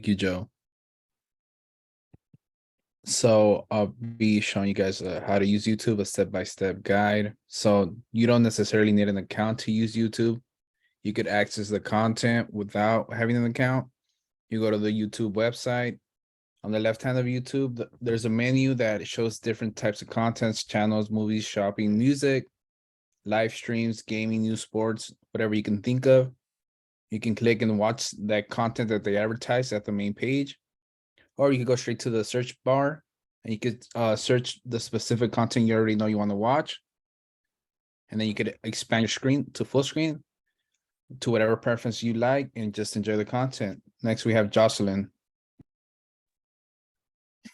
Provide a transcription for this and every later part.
you, Joe. So I'll be showing you guys how to use YouTube, a step-by-step guide. So you don't necessarily need an account to use YouTube. You could access the content without having an account. You go to the YouTube website. On the left hand of YouTube, there's a menu that shows different types of contents, channels, movies, shopping, music, live streams, gaming, news, sports, whatever you can think of. You can click and watch that content that they advertise at the main page, or you could go straight to the search bar and you could search the specific content you already know you want to watch. And then you could expand your screen to full screen to whatever preference you like and just enjoy the content. Next, we have Jocelyn.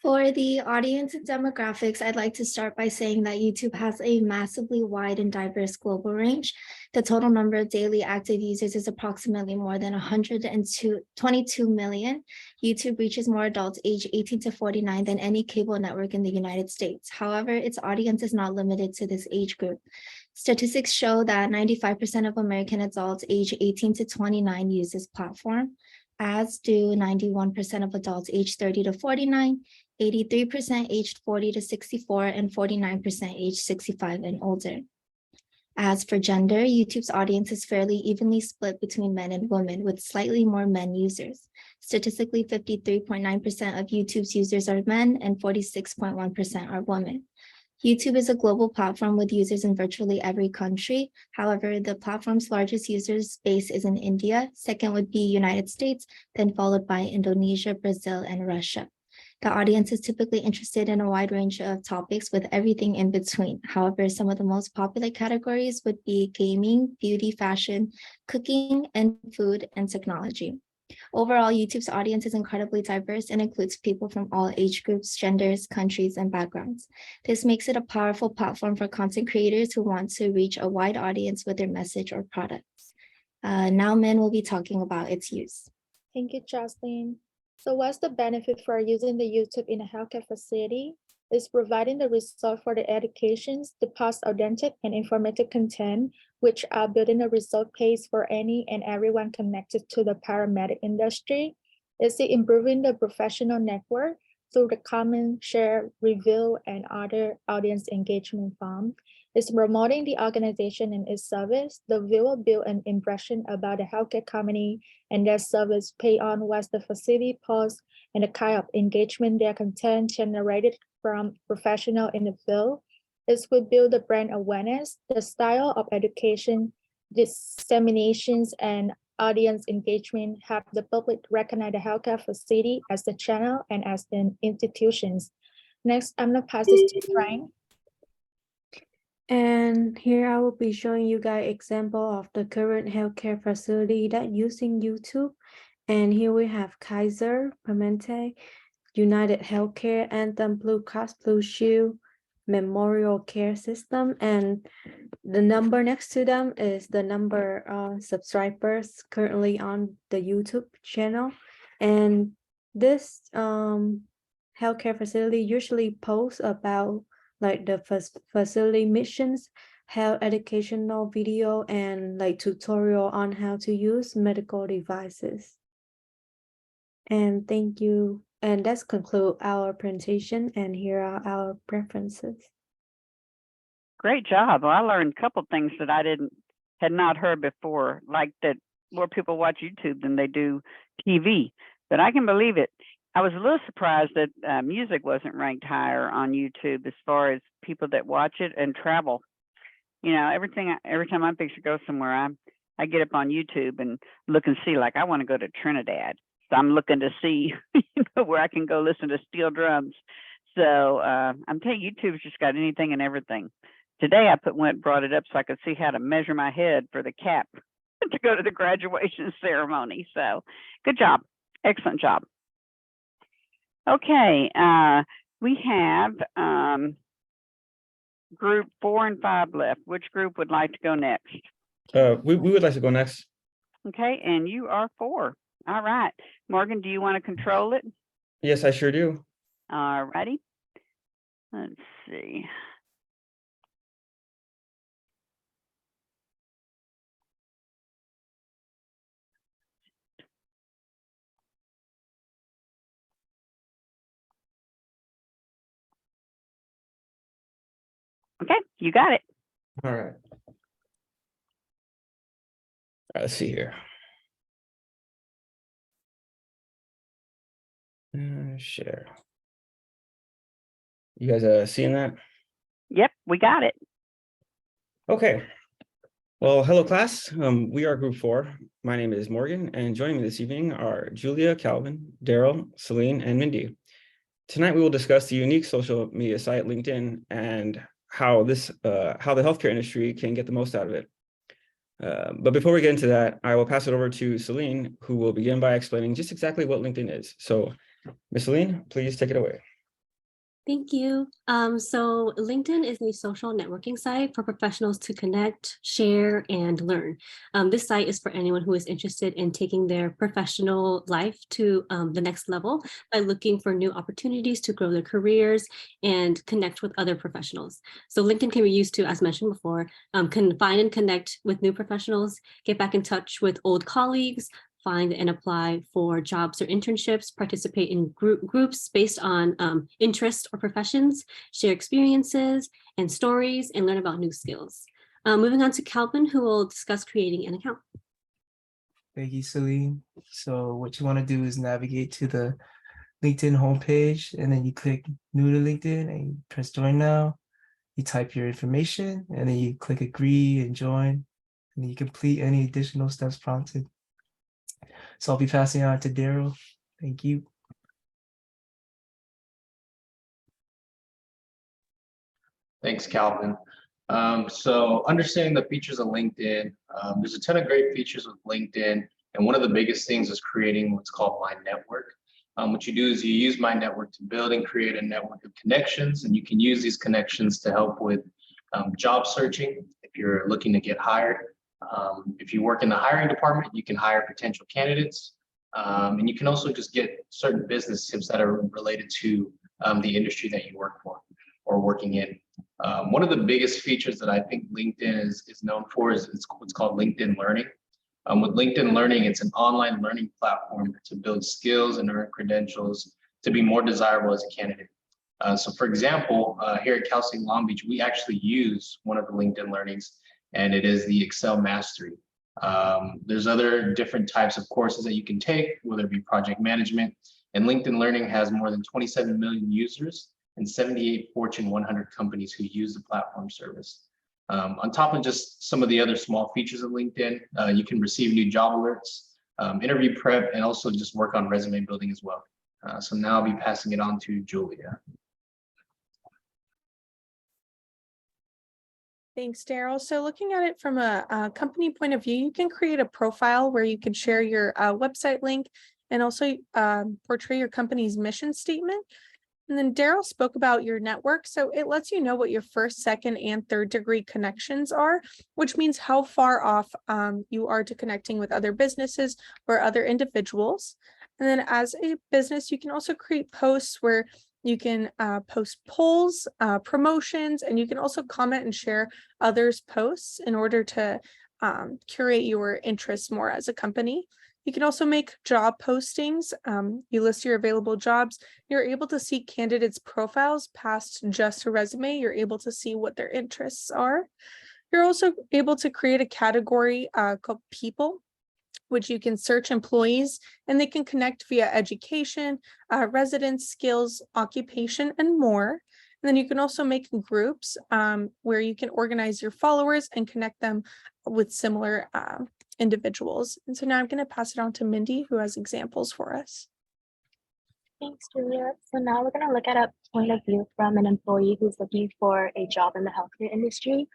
For the audience and demographics, I'd like to start by saying that YouTube has a massively wide and diverse global range. The total number of daily active users is approximately more than 122 million. YouTube reaches more adults age 18 to 49 than any cable network in the United States. However, its audience is not limited to this age group. Statistics show that 95% of American adults age 18 to 29 use this platform, as do 91% of adults age 30 to 49, 83% aged 40 to 64, and 49% aged 65 and older. As for gender, YouTube's audience is fairly evenly split between men and women, with slightly more men users. Statistically, 53.9% of YouTube's users are men and 46.1% are women. YouTube is a global platform with users in virtually every country. However, the platform's largest user base is in India. Second would be United States, then followed by Indonesia, Brazil, and Russia. The audience is typically interested in a wide range of topics with everything in between. However, some of the most popular categories would be gaming, beauty, fashion, cooking, and food and technology. Overall, YouTube's audience is incredibly diverse and includes people from all age groups, genders, countries, and backgrounds. This makes it a powerful platform for content creators who want to reach a wide audience with their message or products. Now Min will be talking about its use. Thank you, Jocelyn. So what's the benefit for using the YouTube in a healthcare facility? It's providing the result for the educations to pass authentic and informative content, which are building a result page for any and everyone connected to the paramedic industry. Is it improving the professional network through the comment, share, review, and other audience engagement forms? Is promoting the organization and its service. The viewer build an impression about the healthcare company and their service pay on what the facility posts and the kind of engagement their content generated from professional in the field. This would build the brand awareness, the style of education, disseminations, and audience engagement have the public recognize the healthcare facility as the channel and as the institutions. Next, I'm gonna pass this to Frank. And here I will be showing you guys example of the current healthcare facility that using YouTube. And here we have Kaiser Permanente, United Healthcare, Anthem Blue Cross Blue Shield, Memorial Care System, and the number next to them is the number of subscribers currently on the YouTube channel. And this healthcare facility usually posts about like the facility missions, health educational video, and like tutorial on how to use medical devices. And thank you. And that's conclude our presentation, and here are our preferences. Great job. Well, I learned a couple things that I had not heard before, like that more people watch YouTube than they do TV. But I can believe it. I was a little surprised that music wasn't ranked higher on YouTube as far as people that watch it and travel. You know, every time I'm fixing to go somewhere, I get up on YouTube and look and see, like I want to go to Trinidad. So I'm looking to see where I can go listen to steel drums. So I'm telling you, YouTube's just got anything and everything. Today I brought it up so I could see how to measure my head for the cap to go to the graduation ceremony. So good job. Excellent job. Okay, we have group 4 and 5 left. Which group would like to go next? We would like to go next. Okay, and you are 4. All right. Morgan, do you want to control it? Yes, I sure do. All righty. Let's see. Okay, you got it. All right. Let's see here. Share. You guys seeing that? Yep, we got it. Okay. Well, hello class. We are group 4. My name is Morgan, and joining me this evening are Julia, Calvin, Daryl, Celine, and Mindy. Tonight we will discuss the unique social media site LinkedIn and how the healthcare industry can get the most out of it. But before we get into that, I will pass it over to Celine, who will begin by explaining just exactly what LinkedIn is. So, Ms. Celine, please take it away. Thank you. So LinkedIn is a social networking site for professionals to connect, share, and learn. This site is for anyone who is interested in taking their professional life to the next level by looking for new opportunities to grow their careers and connect with other professionals. So LinkedIn can be used to, as mentioned before, can find and connect with new professionals, get back in touch with old colleagues, find and apply for jobs or internships, participate in groups based on interest or professions, share experiences and stories, and learn about new skills. Moving on to Calvin, who will discuss creating an account. Thank you, Celine. So what you want to do is navigate to the LinkedIn homepage, and then you click new to LinkedIn and you press join now. You type your information and then you click agree and join, and then you complete any additional steps prompted. So I'll be passing on to Daryl. Thank you. Thanks, Calvin. So understanding the features of LinkedIn, there's a ton of great features with LinkedIn. And one of the biggest things is creating what's called My Network. What you do is you use My Network to build and create a network of connections, and you can use these connections to help with job searching if you're looking to get hired. If you work in the hiring department, you can hire potential candidates. And you can also just get certain business tips that are related to the industry that you work for or working in. One of the biggest features that I think LinkedIn is known for is what's called LinkedIn Learning. With LinkedIn Learning, it's an online learning platform to build skills and earn credentials to be more desirable as a candidate. So for example, here at Cal State Long Beach, we actually use one of the LinkedIn Learnings, and it is the Excel Mastery. There's other different types of courses that you can take, whether it be project management, and LinkedIn Learning has more than 27 million users and 78 Fortune 100 companies who use the platform service. On top of just some of the other small features of LinkedIn, you can receive new job alerts, interview prep, and also just work on resume building as well. So now I'll be passing it on to Julia. Thanks, Daryl. So looking at it from a company point of view, you can create a profile where you can share your website link and also portray your company's mission statement. And then Daryl spoke about your network. So it lets you know what your first, second, and third degree connections are, which means how far off you are to connecting with other businesses or other individuals. And then as a business, you can also create posts where you can post polls, promotions, and you can also comment and share others' posts in order to curate your interests more as a company. You can also make job postings. You list your available jobs. You're able to see candidates' profiles past just a resume. You're able to see what their interests are. You're also able to create a category called people, which you can search employees, and they can connect via education, residence, skills, occupation, and more. And then you can also make groups where you can organize your followers and connect them with similar individuals. And so now I'm going to pass it on to Mindy, who has examples for us. Thanks, Julia. So now we're going to look at a point of view from an employee who's looking for a job in the healthcare industry.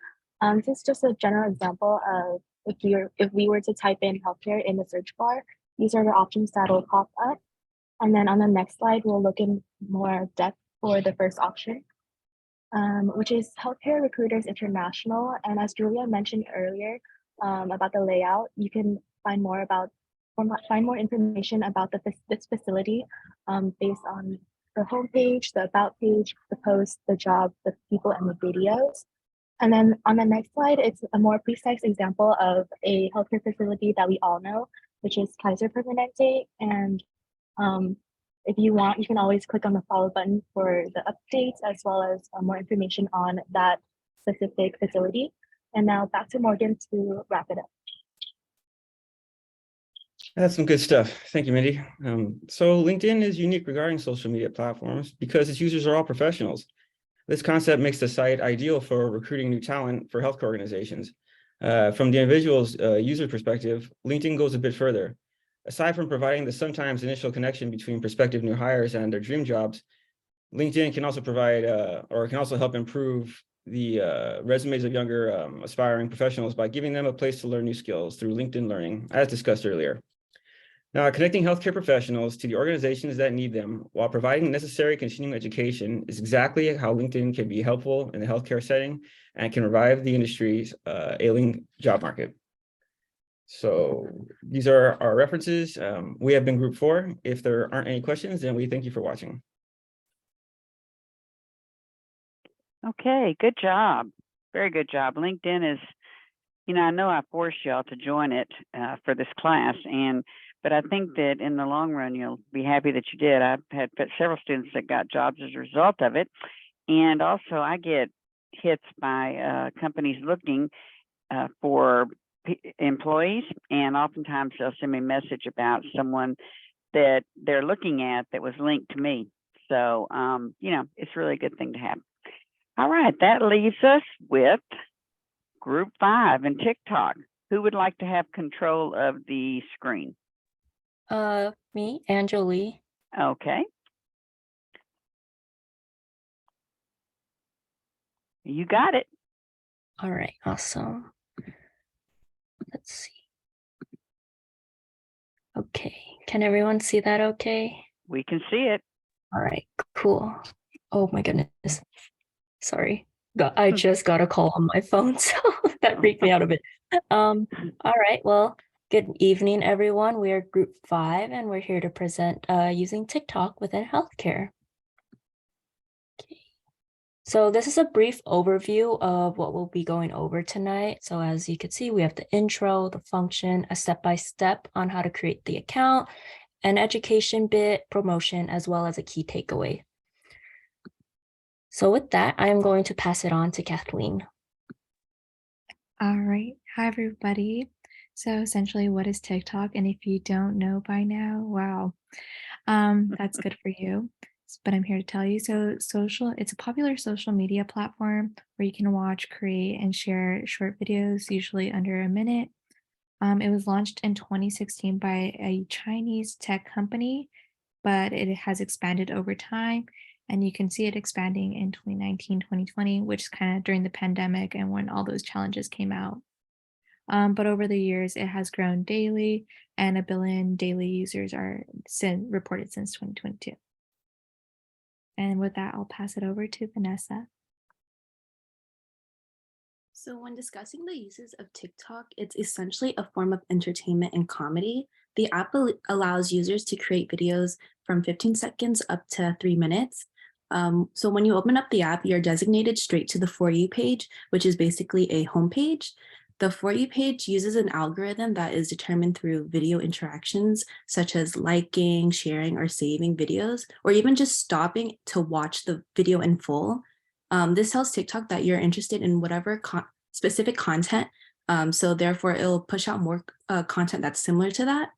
This is just a general example of if we were to type in healthcare in the search bar, these are the options that will pop up. And then on the next slide, we'll look in more depth for the first option, which is Healthcare Recruiters International. And as Julia mentioned earlier about the layout, you can find more information about this facility based on the homepage, the about page, the post, the job, the people, and the videos. And then on the next slide, it's a more precise example of a healthcare facility that we all know, which is Kaiser Permanente. And if you want, you can always click on the follow button for the updates as well as more information on that specific facility. And now back to Morgan to wrap it up. That's some good stuff. Thank you, Mindy. So LinkedIn is unique regarding social media platforms because its users are all professionals. This concept makes the site ideal for recruiting new talent for healthcare organizations. From the individual's user perspective, LinkedIn goes a bit further. Aside from providing the sometimes initial connection between prospective new hires and their dream jobs, LinkedIn can also provide or can also help improve the resumes of younger aspiring professionals by giving them a place to learn new skills through LinkedIn Learning, as discussed earlier. Now, connecting healthcare professionals to the organizations that need them while providing necessary continuing education is exactly how LinkedIn can be helpful in the healthcare setting and can revive the industry's ailing job market. So these are our references. We have been Group 4. If there aren't any questions, then we thank you for watching. Okay, good job. Very good job. LinkedIn is, I know I forced y'all to join it for this class, but I think that in the long run, you'll be happy that you did. I've had several students that got jobs as a result of it. And also I get hits by companies looking for employees, and oftentimes they'll send me a message about someone that they're looking at that was linked to me. So, it's really a good thing to have. All right, that leaves us with Group 5 and TikTok. Who would like to have control of the screen? Me, Anjali. Okay. You got it. All right, awesome. Let's see. Okay, can everyone see that okay? We can see it. All right, cool. Oh my goodness. Sorry. I just got a call on my phone, so that freaked me out a bit. All right, well, good evening, everyone. We are Group 5, and we're here to present using TikTok within healthcare. Okay. So this is a brief overview of what we'll be going over tonight. So as you can see, we have the intro, the function, a step-by-step on how to create the account, an education bit, promotion, as well as a key takeaway. So with that, I'm going to pass it on to Kathleen. All right. Hi, everybody. So essentially, what is TikTok? And if you don't know by now, wow, that's good for you. But I'm here to tell you. So it's a popular social media platform where you can watch, create, and share short videos, usually under a minute. It was launched in 2016 by a Chinese tech company, but it has expanded over time. And you can see it expanding in 2019, 2020, which is kind of during the pandemic and when all those challenges came out. But over the years, it has grown daily, and 1 billion daily users are reported since 2022. And with that, I'll pass it over to Vanessa. So when discussing the uses of TikTok, it's essentially a form of entertainment and comedy. The app allows users to create videos from 15 seconds up to 3 minutes. So when you open up the app, you're designated straight to the For You page, which is basically a homepage. The For You page uses an algorithm that is determined through video interactions, such as liking, sharing, or saving videos, or even just stopping to watch the video in full. This tells TikTok that you're interested in whatever specific content, so therefore it'll push out more content that's similar to that.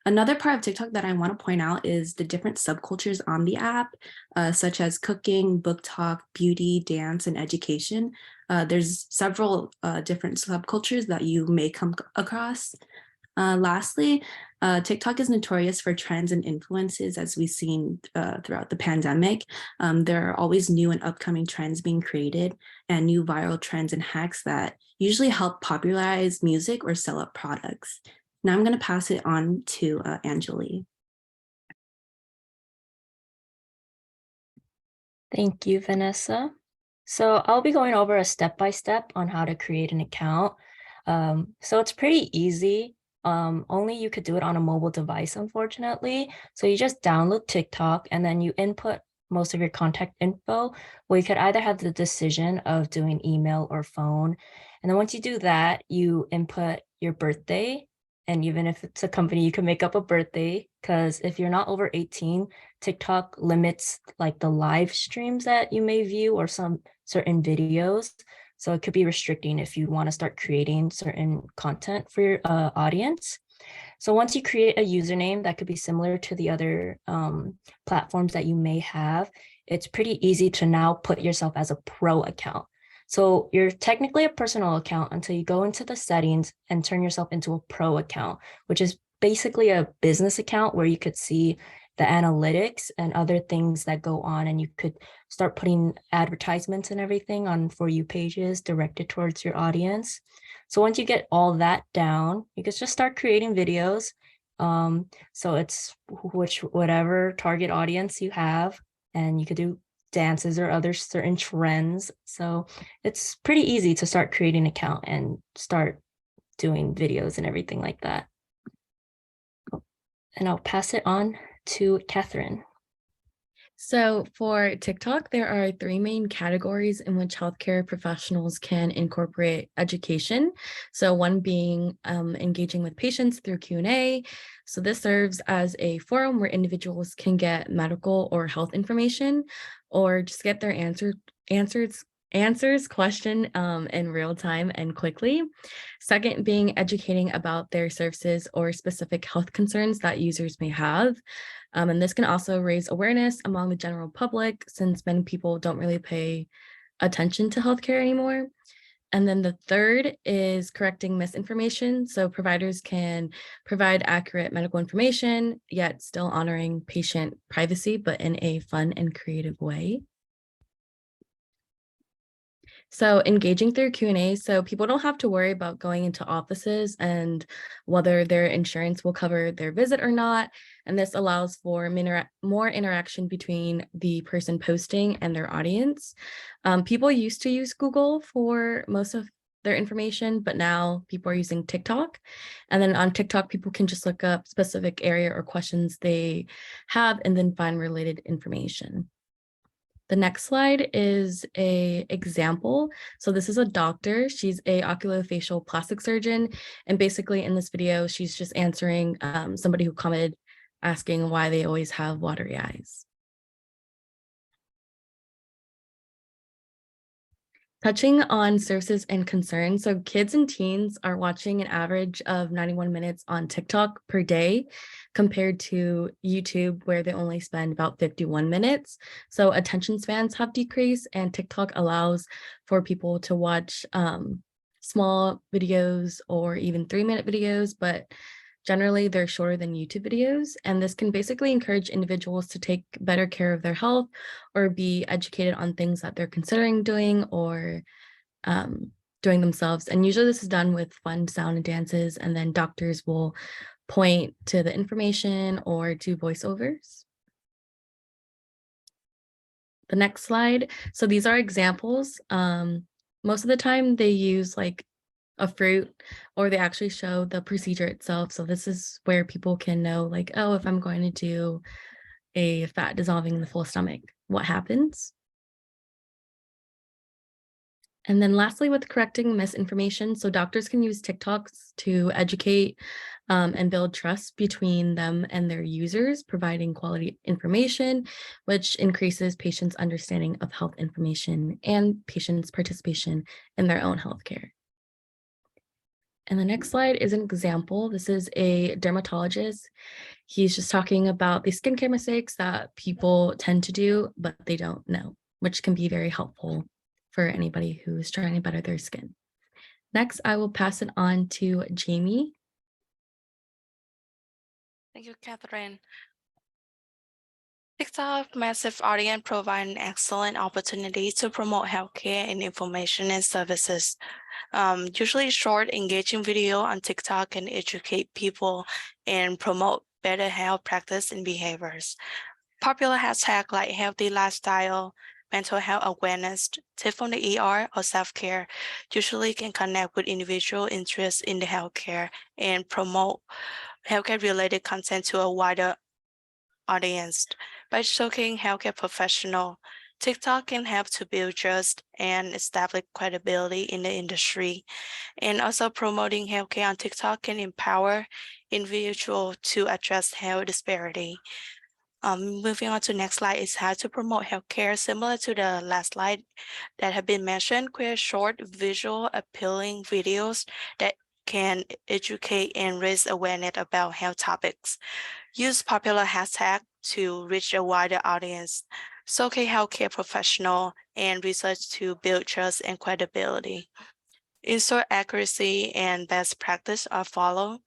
Another part of TikTok that I want to point out is the different subcultures on the app, such as cooking, book talk, beauty, dance, and education. There's several different subcultures that you may come across. Lastly, TikTok is notorious for trends and influences, as we've seen throughout the pandemic. There are always new and upcoming trends being created and new viral trends and hacks that usually help popularize music or sell up products. Now I'm going to pass it on to Anjali. Thank you, Vanessa. So I'll be going over a step-by-step on how to create an account. So it's pretty easy. Only you could do it on a mobile device, unfortunately. So you just download TikTok and then you input most of your contact info, where you could either have the decision of doing email or phone. And then once you do that, you input your birthday. And even if it's a company, you can make up a birthday, because if you're not over 18, TikTok limits like the live streams that you may view or some certain videos. So it could be restricting if you want to start creating certain content for your audience. So once you create a username that could be similar to the other platforms that you may have, it's pretty easy to now put yourself as a pro account. So you're technically a personal account until you go into the settings and turn yourself into a pro account, which is basically a business account where you could see the analytics and other things that go on, and you could start putting advertisements and everything on For You pages directed towards your audience. So once you get all that down, you can just start creating videos. So it's whatever target audience you have, and you could do dances or other certain trends. So it's pretty easy to start creating an account and start doing videos and everything like that. And I'll pass it on to Catherine. So for TikTok, there are 3 main categories in which healthcare professionals can incorporate education. So one being engaging with patients through Q&A. So this serves as a forum where individuals can get medical or health information or just get their answers question in real time and quickly. Second being educating about their services or specific health concerns that users may have. And this can also raise awareness among the general public, since many people don't really pay attention to healthcare anymore. And then the third is correcting misinformation. So providers can provide accurate medical information, yet still honoring patient privacy, but in a fun and creative way. So engaging through Q&A, so people don't have to worry about going into offices and whether their insurance will cover their visit or not. And this allows for more interaction between the person posting and their audience. People used to use Google for most of their information, but now people are using TikTok. And then on TikTok, people can just look up specific area or questions they have and then find related information. The next slide is an example. So this is a doctor. She's a oculofacial plastic surgeon. And basically in this video, she's just answering somebody who commented asking why they always have watery eyes. Touching on services and concerns. So kids and teens are watching an average of 91 minutes on TikTok per day compared to YouTube, where they only spend about 51 minutes. So attention spans have decreased, and TikTok allows for people to watch small videos or even 3-minute videos, but generally they're shorter than YouTube videos. And this can basically encourage individuals to take better care of their health or be educated on things that they're considering doing or doing themselves. And usually this is done with fun sound and dances, and then doctors will point to the information or do voiceovers. The next slide. So these are examples. Most of the time they use like a fruit, or they actually show the procedure itself. So this is where people can know like, oh, if I'm going to do a fat dissolving in the full stomach, what happens? And then lastly, with correcting misinformation, so doctors can use TikToks to educate and build trust between them and their users, providing quality information, which increases patients' understanding of health information and patients' participation in their own healthcare. And the next slide is an example. This is a dermatologist. He's just talking about the skincare mistakes that people tend to do, but they don't know, which can be very helpful for anybody who's trying to better their skin. Next, I will pass it on to Jamie. Thank you, Catherine. TikTok massive audience provide an excellent opportunity to promote healthcare and information and services. Usually short, engaging video on TikTok can educate people and promote better health practice and behaviors. Popular hashtags like healthy lifestyle, mental health awareness, tip from the ER, or self-care usually can connect with individual interests in the healthcare and promote healthcare-related content to a wider audience. By showcasing healthcare professional, TikTok can help to build trust and establish credibility in the industry. And also promoting healthcare on TikTok can empower individuals to address health disparity. Moving on to the next slide is how to promote healthcare. Similar to the last slide that have been mentioned, create short, visual, appealing videos that can educate and raise awareness about health topics. Use popular hashtags to reach a wider audience. Showcase healthcare professional and research to build trust and credibility. Ensure accuracy and best practice are followed.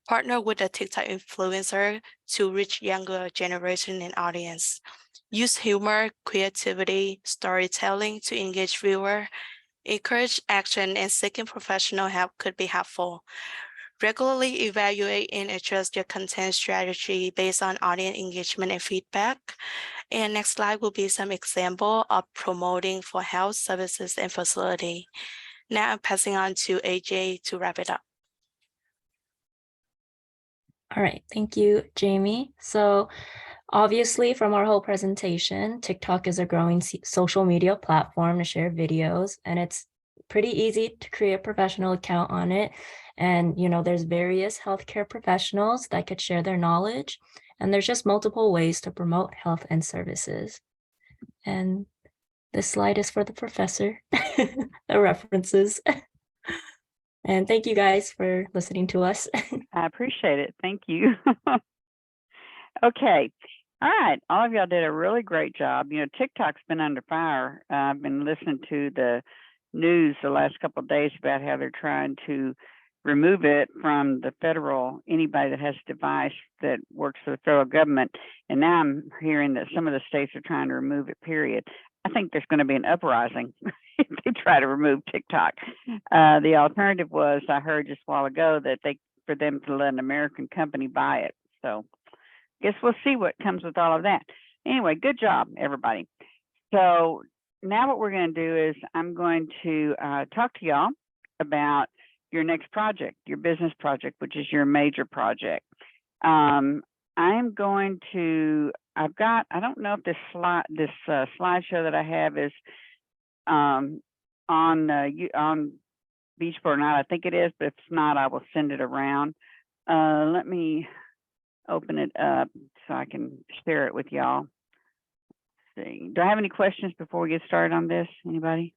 Partner with a TikTok influencer to reach younger generation and audience. Use humor, creativity, storytelling to engage viewer. Encourage action and seeking professional help could be helpful. Regularly evaluate and adjust your content strategy based on audience engagement and feedback. And next slide will be some example of promoting for health services and facility. Now I'm passing on to AJ to wrap it up. All right, thank you, Jamie. So obviously from our whole presentation, TikTok is a growing social media platform to share videos, and it's pretty easy to create a professional account on it. And, you know, there's various healthcare professionals that could share their knowledge, and there's just multiple ways to promote health and services. And this slide is for the professor, the references. And thank you guys for listening to us. I appreciate it. Thank you. Okay. All right. All of y'all did a really great job. You know, TikTok's been under fire. I've been listening to the news the last couple of days about how they're trying to remove it from the federal, anybody that has a device that works for the federal government. And now I'm hearing that some of the states are trying to remove it, period. I think there's going to be an uprising if they try to remove TikTok. The alternative was, I heard just a while ago, that for them to let an American company buy it. So guess we'll see what comes with all of that. Anyway, good job, everybody. So now what we're going to do is I'm going to talk to y'all about your next project, your business project, which is your major project. I'm going to, I don't know if this slideshow that I have is on Beachboard or not. I think it is, but if it's not, I will send it around. Let me open it up so I can share it with y'all. Let's see. Do I have any questions before we get started on this? Anybody?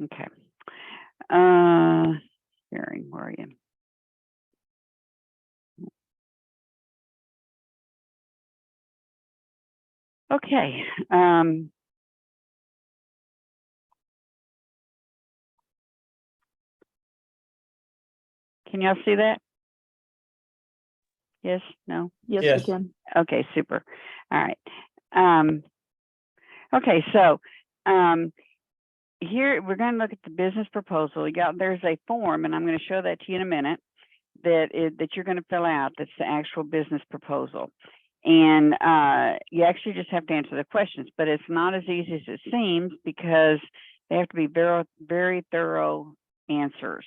Okay. Sharing, where are you? Okay. Can y'all see that? Yes, no? Yes, we can. Okay, super. All right. Okay, so here we're going to look at the business proposal. There's a form, and I'm going to show that to you in a minute, that you're going to fill out. That's the actual business proposal. And you actually just have to answer the questions, but it's not as easy as it seems because they have to be very, very thorough answers.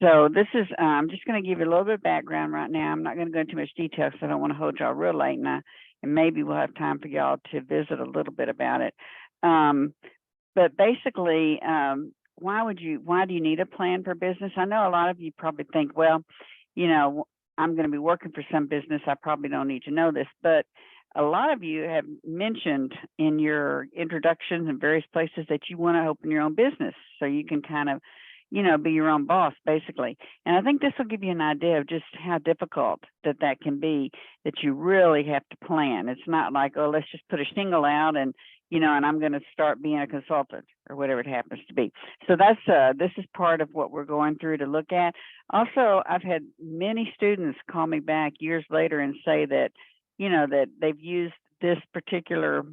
So this is, I'm just going to give you a little bit of background right now. I'm not going to go into too much detail because I don't want to hold y'all real late, and maybe we'll have time for y'all to visit a little bit about it. But basically, why do you need a plan for business? I know a lot of you probably think, well, you know, I'm going to be working for some business. I probably don't need to know this, but a lot of you have mentioned in your introductions and various places that you want to open your own business so you can kind of, you know, be your own boss, basically. And I think this will give you an idea of just how difficult that can be, that you really have to plan. It's not like, oh, let's just put a shingle out and, you know, and I'm going to start being a consultant or whatever it happens to be. So that's, this is part of what we're going through to look at. Also, I've had many students call me back years later and say that, you know, that they've used this particular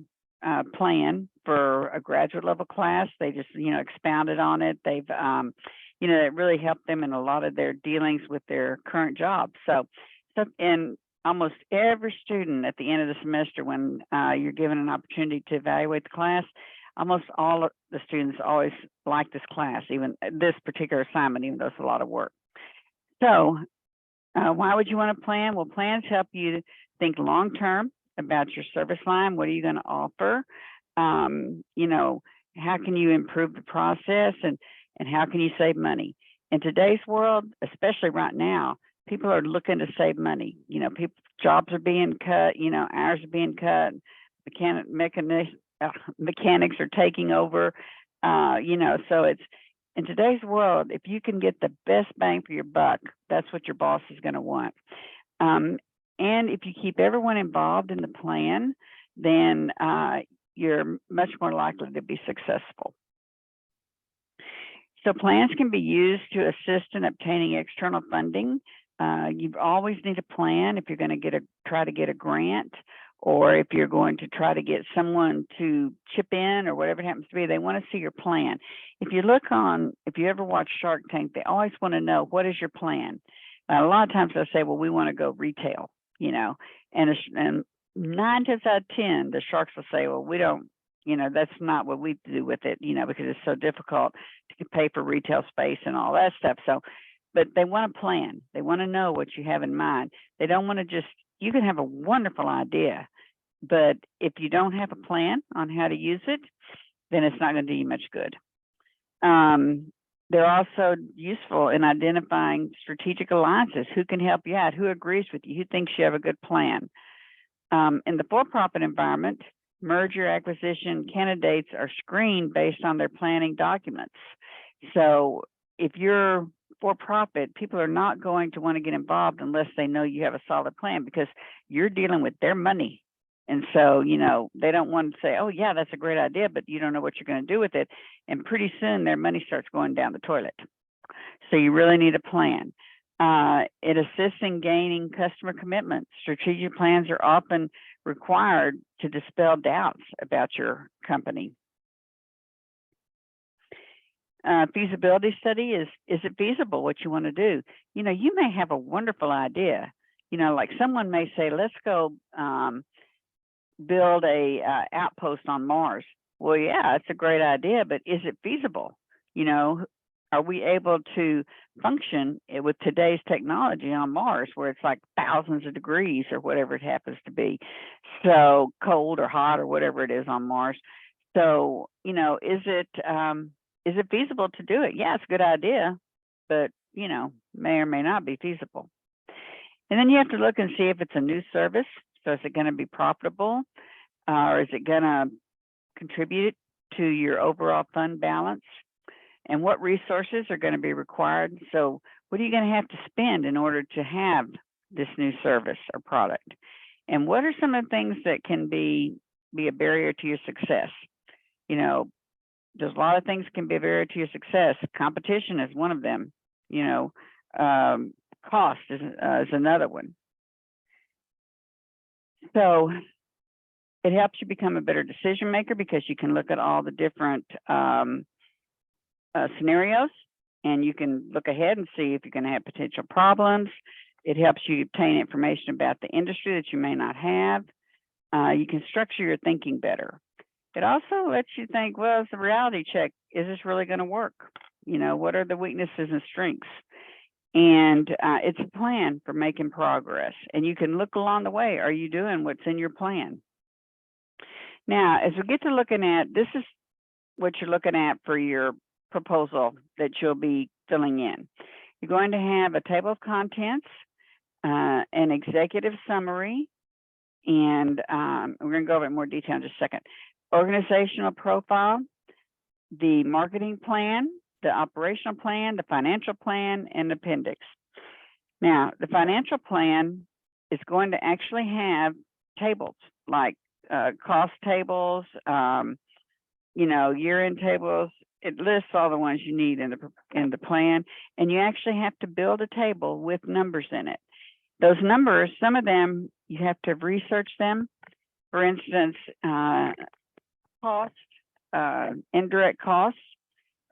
plan for a graduate level class. They just, you know, expounded on it. They've, you know, it really helped them in a lot of their dealings with their current job. So and almost every student at the end of the semester, when you're given an opportunity to evaluate the class, almost all of the students always like this class, even this particular assignment, even though it's a lot of work. So why would you want to plan? Well, plans help you to think long-term about your service line. What are you going to offer? You know, how can you improve the process, and how can you save money? In today's world, especially right now, people are looking to save money. You know, people, jobs are being cut, you know, hours are being cut, mechanics are taking over, you know, so it's, in today's world, if you can get the best bang for your buck, that's what your boss is going to want. And if you keep everyone involved in the plan, then you're much more likely to be successful. So plans can be used to assist in obtaining external funding. You always need a plan if you're going to try to get a grant, or if you're going to try to get someone to chip in, or whatever it happens to be. They want to see your plan. If you ever watch Shark Tank, they always want to know, what is your plan? A lot of times they'll say, well, we want to go retail, you know, and 9 times out of 10, the sharks will say, well, we don't, you know, that's not what we do with it, you know, because it's so difficult to pay for retail space and all that stuff. So, but they want a plan. They want to know what you have in mind. They don't want to just, you can have a wonderful idea, but if you don't have a plan on how to use it, then it's not going to do you much good. They're also useful in identifying strategic alliances. Who can help you out? Who agrees with you? Who thinks you have a good plan? In the for-profit environment, merger acquisition candidates are screened based on their planning documents. So if you're for-profit, people are not going to want to get involved unless they know you have a solid plan, because you're dealing with their money. And so, you know, they don't want to say, oh, yeah, that's a great idea, but you don't know what you're going to do with it. And pretty soon their money starts going down the toilet. So you really need a plan. It assists in gaining customer commitment. Strategic plans are often required to dispel doubts about your company. Feasibility study is it feasible what you want to do? You know, you may have a wonderful idea. You know, like someone may say, let's go build a outpost on Mars. Well, yeah, it's a great idea, but is it feasible? You know, are we able to function with today's technology on Mars, where it's like thousands of degrees or whatever it happens to be, so cold or hot or whatever it is on Mars? So, you know, is it feasible to do it? Yeah, it's a good idea, but, you know, may or may not be feasible. And then you have to look and see if it's a new service. So is it going to be profitable, or is it going to contribute to your overall fund balance? And what resources are going to be required? So what are you going to have to spend in order to have this new service or product? And what are some of the things that can be a barrier to your success? You know, there's a lot of things can be a barrier to your success. Competition is one of them. You know, cost is another one. So it helps you become a better decision maker, because you can look at all the different scenarios, and you can look ahead and see if you're going to have potential problems. It helps you obtain information about the industry that you may not have. You can structure your thinking better. It also lets you think, well, it's a reality check. Is this really going to work? You know, what are the weaknesses and strengths? And it's a plan for making progress. And you can look along the way. Are you doing what's in your plan? Now, as we get to looking at, this is what you're looking at for your proposal that you'll be filling in. You're going to have a table of contents, an executive summary, and we're going to go over it in more detail in just a second. Organizational profile, the marketing plan, the operational plan, the financial plan, and appendix. Now, the financial plan is going to actually have tables like cost tables, you know, year-end tables. It lists all the ones you need in the plan, and you actually have to build a table with numbers in it. Those numbers, some of them you have to research them. For instance, cost, indirect costs,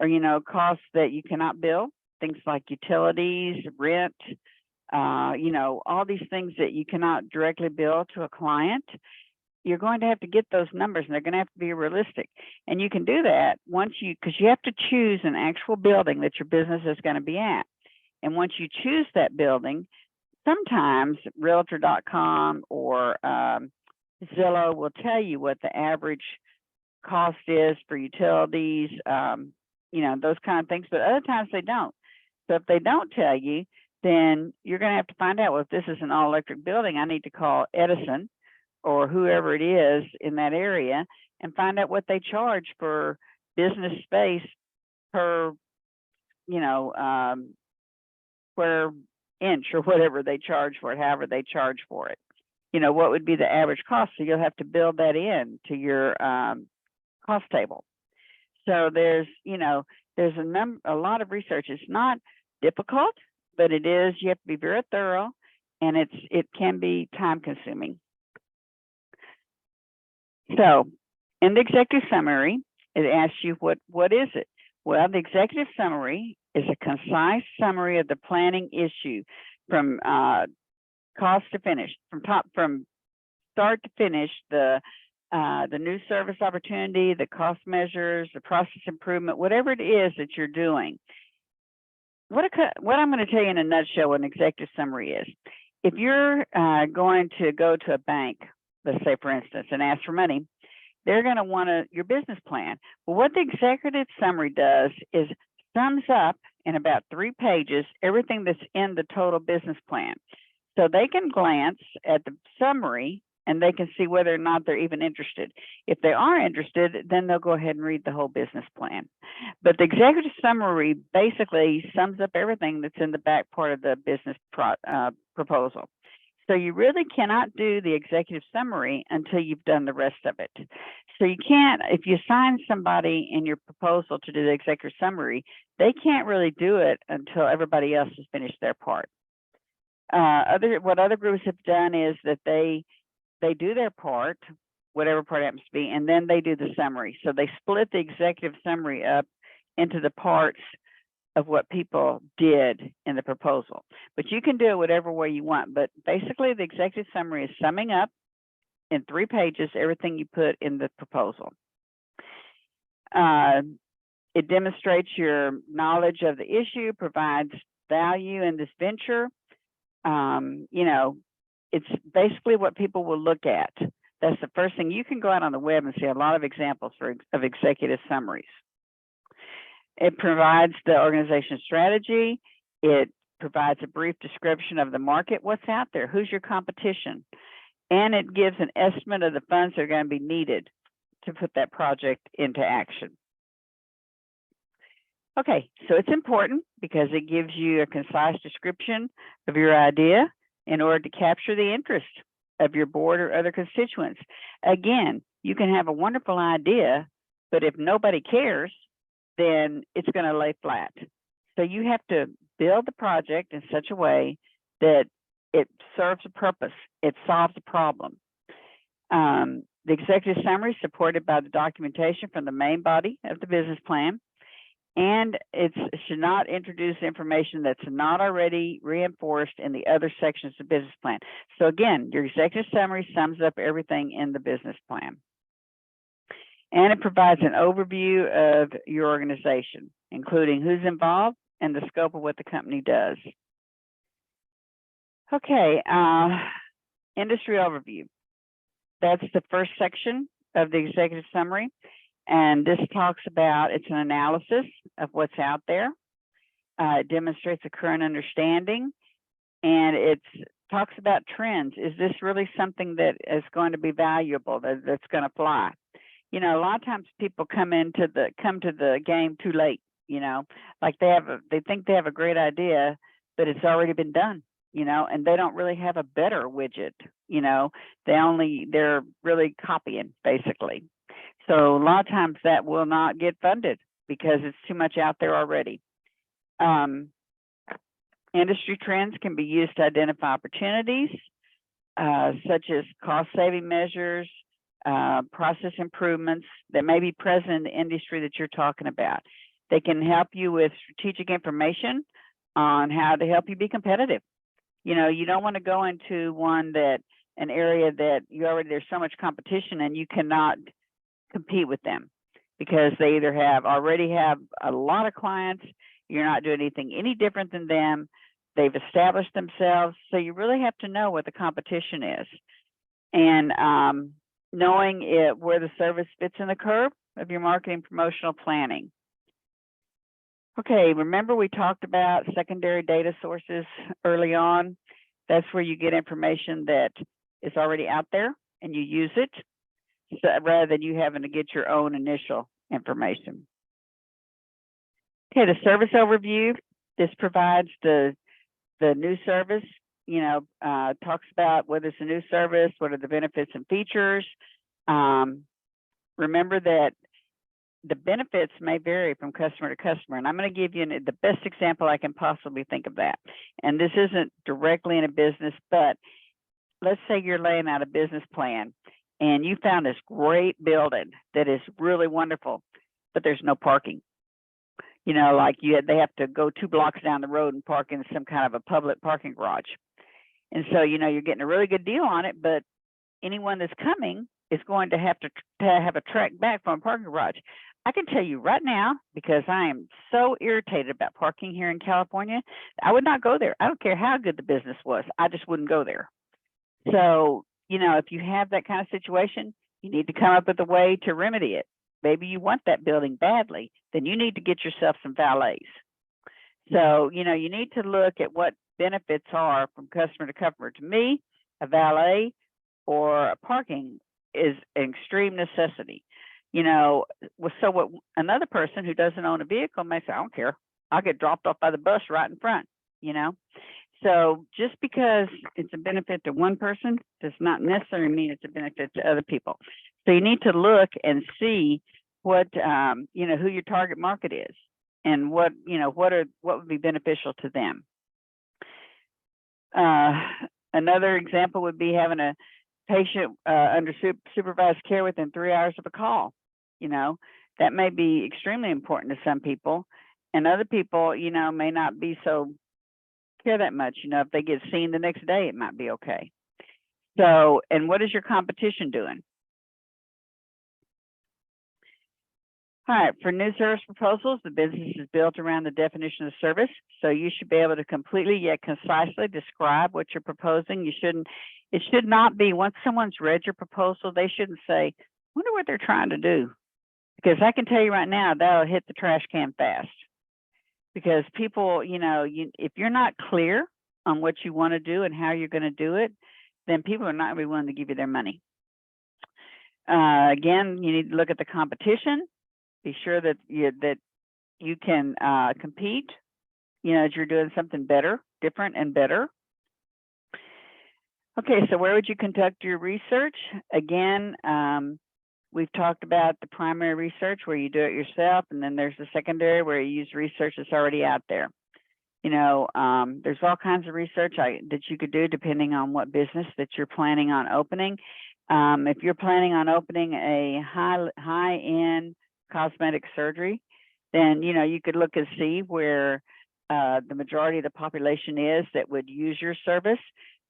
or, you know, costs that you cannot bill, things like utilities, rent, you know, all these things that you cannot directly bill to a client. You're going to have to get those numbers, and they're going to have to be realistic. And you can do that because you have to choose an actual building that your business is going to be at. And once you choose that building, sometimes Realtor.com or Zillow will tell you what the average cost is for utilities, you know, those kind of things, but other times they don't. So if they don't tell you, then you're going to have to find out, well, if this is an all electric building, I need to call Edison or whoever it is in that area and find out what they charge for business space per, square inch or whatever they charge for it, however they charge for it. What would be the average cost? So you'll have to build that in to your cost table. So there's a lot of research. It's not difficult, but it is, you have to be very thorough, and it can be time consuming. So in the executive summary, it asks you what is it? Well, the executive summary is a concise summary of the planning issue from cost to finish, from start to finish, the new service opportunity, the cost measures, the process improvement, whatever it is that you're doing. What I'm going to tell you in a nutshell what an executive summary is. If you're going to go to a bank, let's say for instance, and ask for money, they're going to want your business plan. Well, what the executive summary does is sums up in about 3 pages everything that's in the total business plan. So they can glance at the summary and they can see whether or not they're even interested. If they are interested, then they'll go ahead and read the whole business plan. But the executive summary basically sums up everything that's in the back part of the business proposal. So you really cannot do the executive summary until you've done the rest of it. So you can't, if you assign somebody in your proposal to do the executive summary, they can't really do it until everybody else has finished their part. What other groups have done is that they do their part, whatever part happens to be, and then they do the summary. So they split the executive summary up into the parts of what people did in the proposal. But you can do it whatever way you want. But basically, the executive summary is summing up in 3 pages everything you put in the proposal. It demonstrates your knowledge of the issue, provides value in this venture. It's basically what people will look at. That's the first thing. You can go out on the web and see a lot of examples of executive summaries. It provides the organization strategy. It provides a brief description of the market, what's out there, who's your competition, and it gives an estimate of the funds that are going to be needed to put that project into action. Okay, so it's important because it gives you a concise description of your idea in order to capture the interest of your board or other constituents. Again, you can have a wonderful idea, but if nobody cares, then it's going to lay flat. So you have to build the project in such a way that it serves a purpose, it solves a problem. The executive summary is supported by the documentation from the main body of the business plan, and it should not introduce information that's not already reinforced in the other sections of the business plan. So again, your executive summary sums up everything in the business plan. And it provides an overview of your organization, including who's involved and the scope of what the company does. Okay, industry overview. That's the first section of the executive summary. And this talks about, it's an analysis of what's out there. It demonstrates a current understanding, and it talks about trends. Is this really something that is going to be valuable, that's going to fly? A lot of times people come to the game too late, like they think they have a great idea, but it's already been done, and they don't really have a better widget, they're really copying basically. So a lot of times that will not get funded because it's too much out there already. Industry trends can be used to identify opportunities, such as cost-saving measures, process improvements that may be present in the industry that you're talking about. They can help you with strategic information on how to help you be competitive. You don't want to go into an area that there's so much competition and you cannot compete with them because they either already have a lot of clients, you're not doing anything any different than them, they've established themselves. So you really have to know what the competition is. And knowing where the service fits in the curve of your marketing promotional planning. Okay, remember we talked about secondary data sources early on? That's where you get information that is already out there and you use it, so rather than you having to get your own initial information. Okay, the service overview. This provides the new service, talks about whether it's a new service, what are the benefits and features. Remember that the benefits may vary from customer to customer. And I'm going to give you the best example I can possibly think of that. And this isn't directly in a business, but let's say you're laying out a business plan and you found this great building that is really wonderful, but there's no parking. Like they have to go 2 blocks down the road and park in some kind of a public parking garage. And so, you're getting a really good deal on it, but anyone that's coming is going to have have a trek back from a parking garage. I can tell you right now, because I am so irritated about parking here in California, I would not go there. I don't care how good the business was. I just wouldn't go there. So, if you have that kind of situation, you need to come up with a way to remedy it. Maybe you want that building badly, then you need to get yourself some valets. So, you need to look at what benefits are from customer to customer. To me, a valet or a parking is an extreme necessity. So what another person who doesn't own a vehicle may say, I don't care. I'll get dropped off by the bus right in front, So just because it's a benefit to one person does not necessarily mean it's a benefit to other people. So you need to look and see what, who your target market is and what would be beneficial to them. Another example would be having a patient under supervised care within 3 hours of a call. That may be extremely important to some people, and other people, may not be so care that much. If they get seen the next day, it might be okay. So, and what is your competition doing? All right, for new service proposals, the business is built around the definition of service. So you should be able to completely yet concisely describe what you're proposing. It should not be, once someone's read your proposal, they shouldn't say, wonder what they're trying to do. Because I can tell you right now, that'll hit the trash can fast. Because people, if you're not clear on what you want to do and how you're going to do it, then people are not going to be willing to give you their money. Again, you need to look at the competition. Be sure that you can compete, as you're doing something better, different and better. Okay, so where would you conduct your research? Again, we've talked about the primary research where you do it yourself, and then there's the secondary where you use research that's already out there. There's all kinds of research that you could do depending on what business that you're planning on opening. If you're planning on opening a high-end cosmetic surgery, then you could look and see where the majority of the population is that would use your service.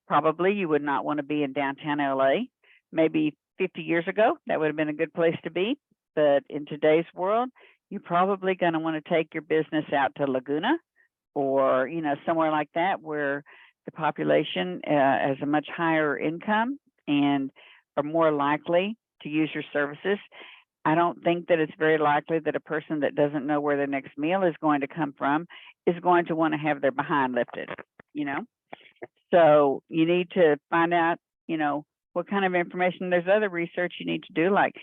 Probably you would not want to be in downtown LA. Maybe 50 years ago, that would have been a good place to be. But in today's world, you're probably going to want to take your business out to Laguna or, somewhere like that where the population has a much higher income and are more likely to use your services. I don't think that it's very likely that a person that doesn't know where their next meal is going to come from is going to want to have their behind lifted, So you need to find out, what kind of information. There's other research you need to do, like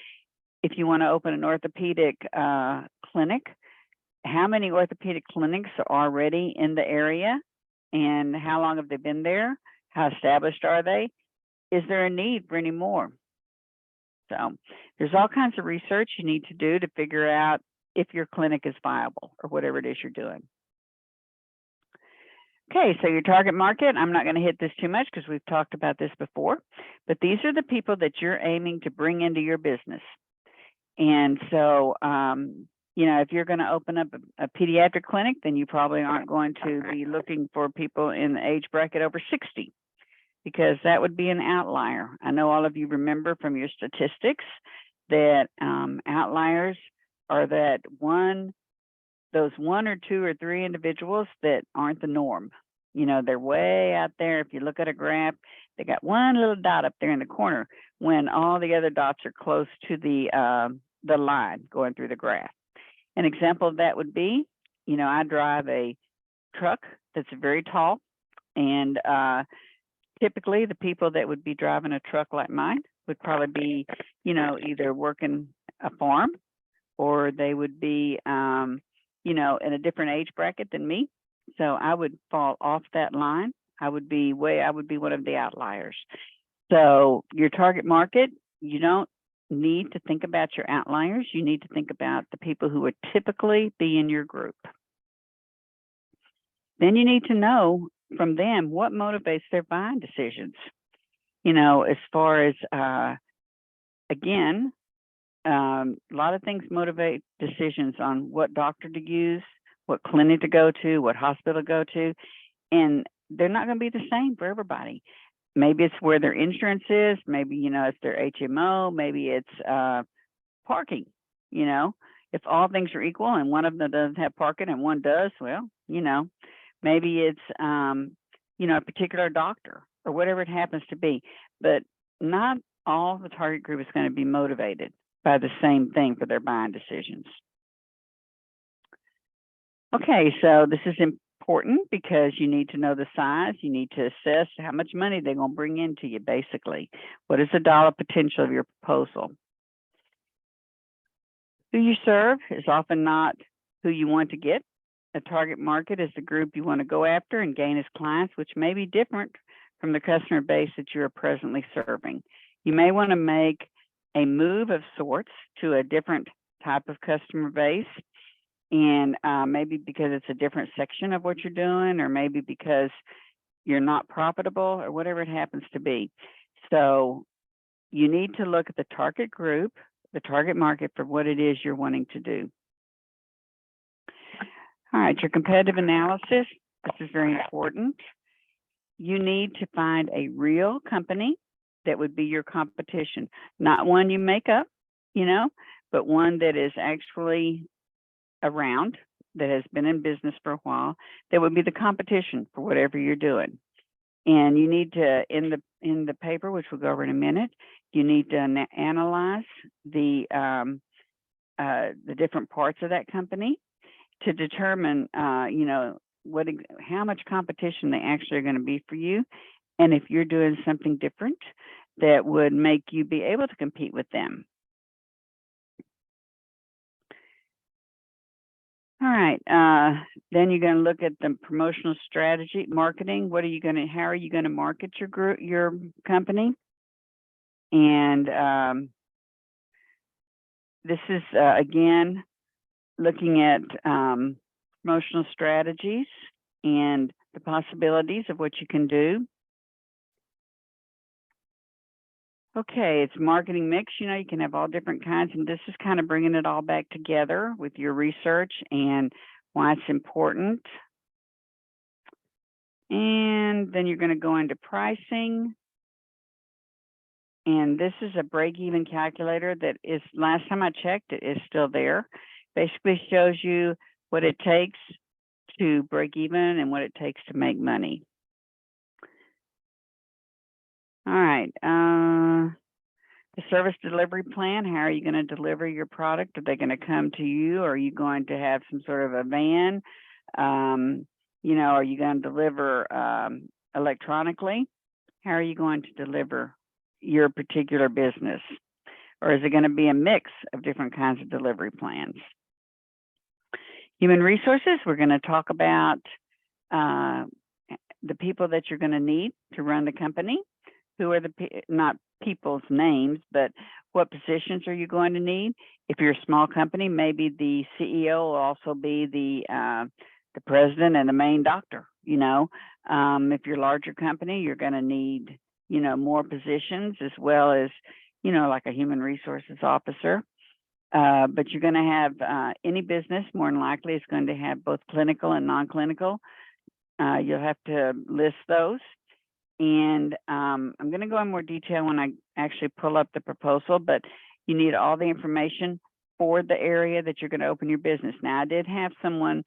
if you want to open an orthopedic clinic, how many orthopedic clinics are already in the area and how long have they been there? How established are they? Is there a need for any more? So there's all kinds of research you need to do to figure out if your clinic is viable or whatever it is you're doing. Okay, so your target market, I'm not going to hit this too much because we've talked about this before, but these are the people that you're aiming to bring into your business. And so, if you're going to open up a pediatric clinic, then you probably aren't going to be looking for people in the age bracket over 60, because that would be an outlier. I know all of you remember from your statistics that outliers are those 1 or 2 or 3 individuals that aren't the norm. They're way out there. If you look at a graph, they got one little dot up there in the corner when all the other dots are close to the line going through the graph. An example of that would be, You know, I drive a truck that's very tall, and typically the people that would be driving a truck like mine would probably be, you know, either working a farm, or they would be, you know, in a different age bracket than me. So I would fall off that line. I would be one of the outliers. So your target market, you don't need to think about your outliers. You need to think about the people who would typically be in your group. Then you need to know from them what motivates their buying decisions. You know, as far as, again, a lot of things motivate decisions on what doctor to use, what clinic to go to, what hospital to go to, and they're not going to be the same for everybody. Maybe it's where their insurance is, maybe, you know, it's their HMO, maybe it's parking. You know, if all things are equal and one of them doesn't have parking and one does, well, you know, maybe it's, you know, a particular doctor or whatever it happens to be. But not all the target group is going to be motivated by the same thing for their buying decisions. Okay, so this is important because you need to know the size. You need to assess how much money they're going to bring into you, basically. What is the dollar potential of your proposal? Who you serve is often not who you want to get. A target market is the group you want to go after and gain as clients, which may be different from the customer base that you are presently serving. You may want to make a move of sorts to a different type of customer base, and maybe because it's a different section of what you're doing, or maybe because you're not profitable, or whatever it happens to be. So you need to look at the target group, the target market, for what it is you're wanting to do. All right, your competitive analysis, this is very important. You need to find a real company that would be your competition, not one you make up, you know, but one that is actually around, that has been in business for a while, that would be the competition for whatever you're doing. And you need to, in the paper, which we'll go over in a minute, you need to analyze the different parts of that company to determine, you know, how much competition they actually are going to be for you, and if you're doing something different that would make you be able to compete with them. All right, then you're going to look at the promotional strategy, marketing. How are you going to market your company? And this is again looking at promotional strategies and the possibilities of what you can do. Okay, it's marketing mix. You know, you can have all different kinds, and this is kind of bringing it all back together with your research and why it's important. And then you're going to go into pricing. And this is a break-even calculator that is, last time I checked, it is still there. Basically shows you what it takes to break even and what it takes to make money. All right, the service delivery plan, how are you going to deliver your product? Are they going to come to you? Or are you going to have some sort of a van? You know, are you going to deliver electronically? How are you going to deliver your particular business? Or is it going to be a mix of different kinds of delivery plans? Human resources, we're going to talk about the people that you're going to need to run the company. Who are not people's names, but what positions are you going to need? If you're a small company, maybe the CEO will also be the president and the main doctor. You know, if you're a larger company, you're going to need, you know, more positions, as well as, you know, like a human resources officer. But you're going to have any business, more than likely, is going to have both clinical and non-clinical. You'll have to list those. And I'm going to go in more detail when I actually pull up the proposal, but you need all the information for the area that you're going to open your business. Now, I did have someone,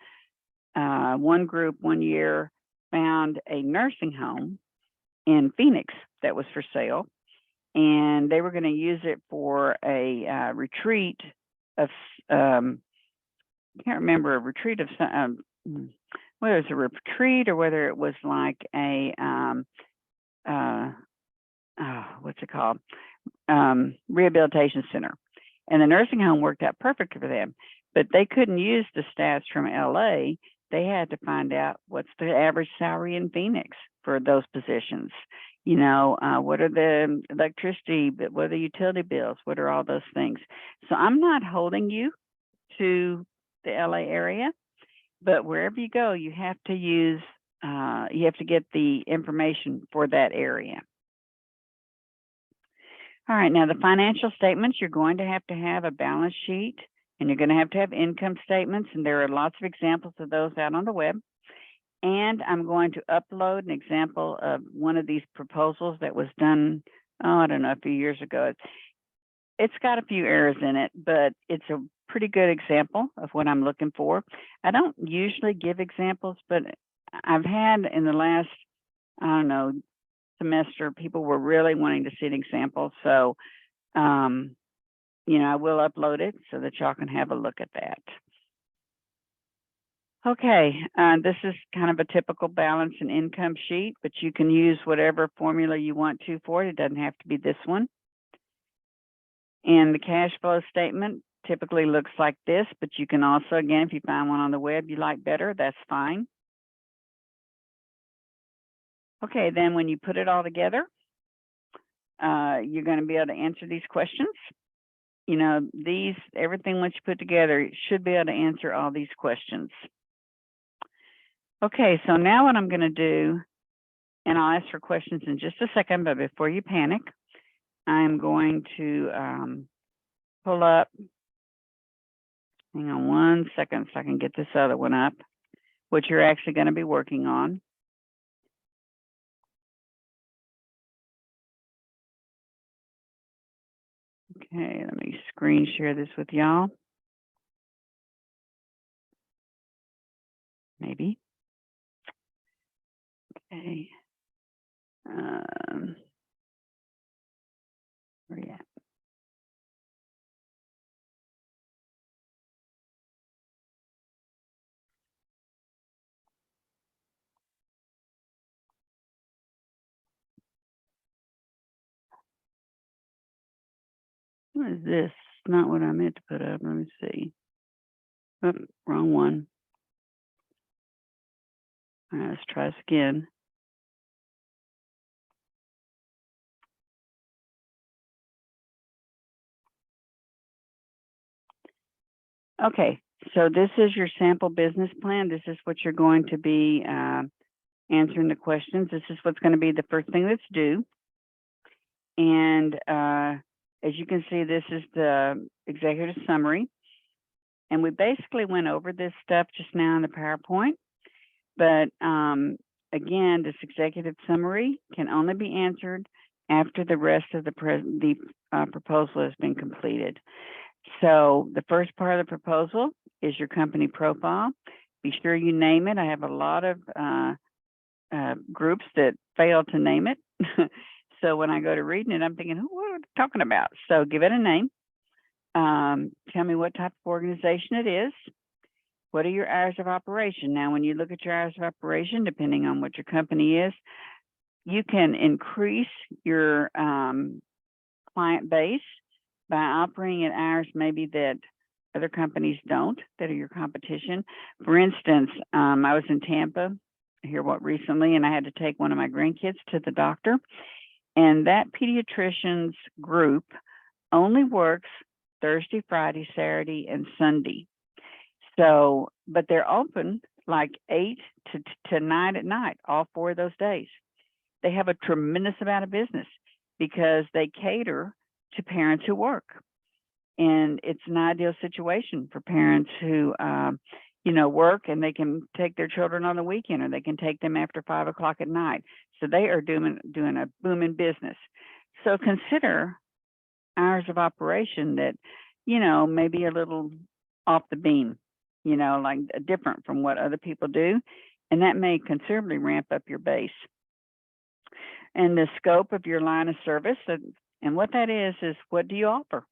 one group one year found a nursing home in Phoenix that was for sale, and they were going to use it for a retreat of can't remember, a retreat of some, whether it was a retreat or whether it was like a, what's it called? Rehabilitation center. And the nursing home worked out perfect for them, but they couldn't use the stats from LA. They had to find out what's the average salary in Phoenix for those positions. You know, what are the electricity, what are the utility bills? What are all those things? So I'm not holding you to the LA area, but wherever you go, you have to use, you have to get the information for that area. All right, now the financial statements, you're going to have a balance sheet, and you're going to have income statements, and there are lots of examples of those out on the web. And I'm going to upload an example of one of these proposals that was done, I don't know, a few years ago. It's got a few errors in it, but it's a pretty good example of what I'm looking for. I don't usually give examples, but I've had in the last, I don't know, semester, people were really wanting to see an example. So, you know, I will upload it so that y'all can have a look at that. Okay, this is kind of a typical balance and income sheet, but you can use whatever formula you want to for it. It doesn't have to be this one. And the cash flow statement typically looks like this, but you can also, again, if you find one on the web you like better, that's fine. Okay, then when you put it all together, you're going to be able to answer these questions. You know, everything once you put together, you should be able to answer all these questions. Okay, so now what I'm going to do, and I'll ask for questions in just a second, but before you panic, I'm going to pull up, hang on one second so I can get this other one up, which you're actually going to be working on. Okay, let me screen share this with y'all. Maybe. Okay. Where you at? What is this? Not what I meant to put up. Let me see. Oh, wrong one. All right, let's try this again. Okay, so this is your sample business plan. This is what you're going to be answering the questions. This is what's going to be the first thing that's due. And as you can see, this is the executive summary. And we basically went over this stuff just now in the PowerPoint. But again, this executive summary can only be answered after the rest of the proposal has been completed. So the first part of the proposal is your company profile. Be sure you name it. I have a lot of groups that fail to name it. So when I go to reading it, I'm thinking, what are they talking about? So give it a name. Tell me what type of organization it is. What are your hours of operation? Now, when you look at your hours of operation, depending on what your company is, you can increase your client base by operating at hours maybe that other companies don't, that are your competition. For instance, I was in Tampa here recently, and I had to take one of my grandkids to the doctor. And that pediatrician's group only works Thursday, Friday, Saturday, and Sunday. So, but they're open like 8 to 9 at night, all 4 of those days. They have a tremendous amount of business because they cater to parents who work. And it's an ideal situation for parents who, you know, work and they can take their children on the weekend, or they can take them after 5 o'clock at night. So they are doing a booming business. So consider hours of operation that, you know, maybe a little off the beam, you know, like different from what other people do. And that may considerably ramp up your base. And the scope of your line of service, and what that is what do you offer?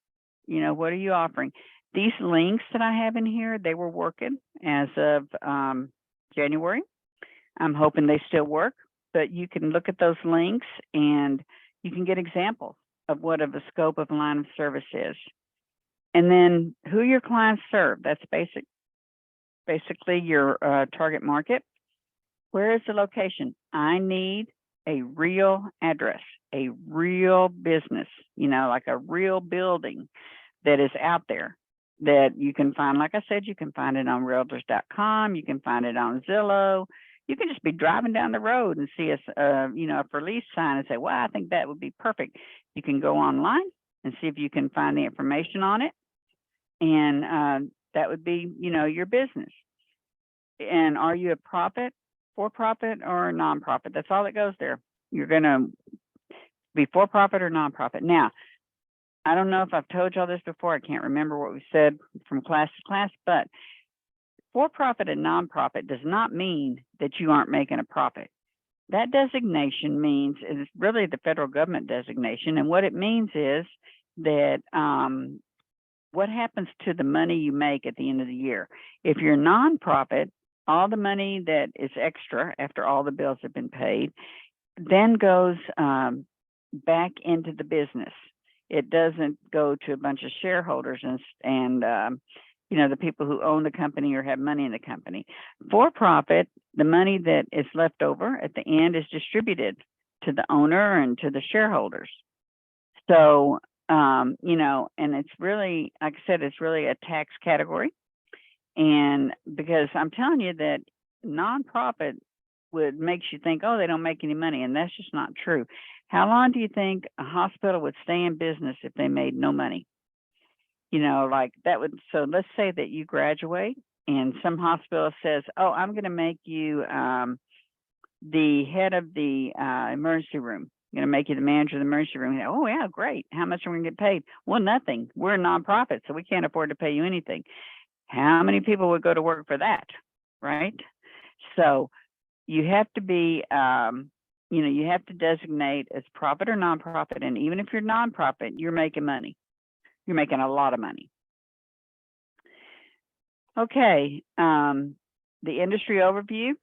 You know, what are you offering? These links that I have in here, they were working as of January. I'm hoping they still work, but you can look at those links and you can get examples of what the scope of line of service is. And then who your clients serve, that's basically your target market. Where is the location? I need a real address, a real business, you know, like a real building that is out there that you can find. Like I said, you can find it on realtors.com. You can find it on Zillow. You can just be driving down the road and see you know, a for lease sign and say, well, I think that would be perfect. You can go online and see if you can find the information on it. And that would be, you know, your business. And are you a profit, for-profit, or a nonprofit? That's all that goes there. You're going to be for-profit or nonprofit. Now, I don't know if I've told y'all this before. I can't remember what we said from class to class, but for-profit and nonprofit does not mean that you aren't making a profit. That designation means, it's really the federal government designation, and what it means is that what happens to the money you make at the end of the year. If you're a nonprofit, all the money that is extra after all the bills have been paid then goes back into the business. It doesn't go to a bunch of shareholders and you know, the people who own the company or have money in the company. For profit, the money that is left over at the end is distributed to the owner and to the shareholders. So, you know, and it's really, like I said, it's really a tax category. And because I'm telling you that nonprofit makes you think, oh, they don't make any money. And that's just not true. How long do you think a hospital would stay in business if they made no money? You know, like that would, so let's say that you graduate and some hospital says, oh, I'm going to make you the head of the emergency room. I'm going to make you the manager of the emergency room. Oh, yeah, great. How much are we going to get paid? Well, nothing. We're a nonprofit, so we can't afford to pay you anything. How many people would go to work for that, right? So you have to be, you know, you have to designate as profit or nonprofit. And even if you're nonprofit, you're making money. You're making a lot of money. Okay, the industry overview.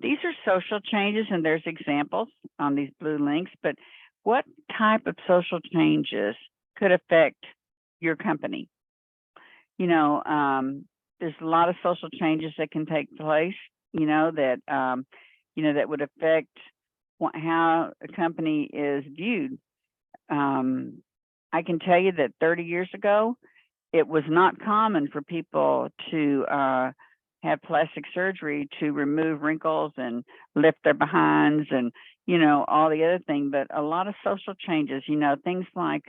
These are social changes, and there's examples on these blue links, but what type of social changes could affect your company? You know, there's a lot of social changes that can take place, you know, that would affect how a company is viewed. I can tell you that 30 years ago, it was not common for people to have plastic surgery to remove wrinkles and lift their behinds and, you know, all the other things. But a lot of social changes, you know, things like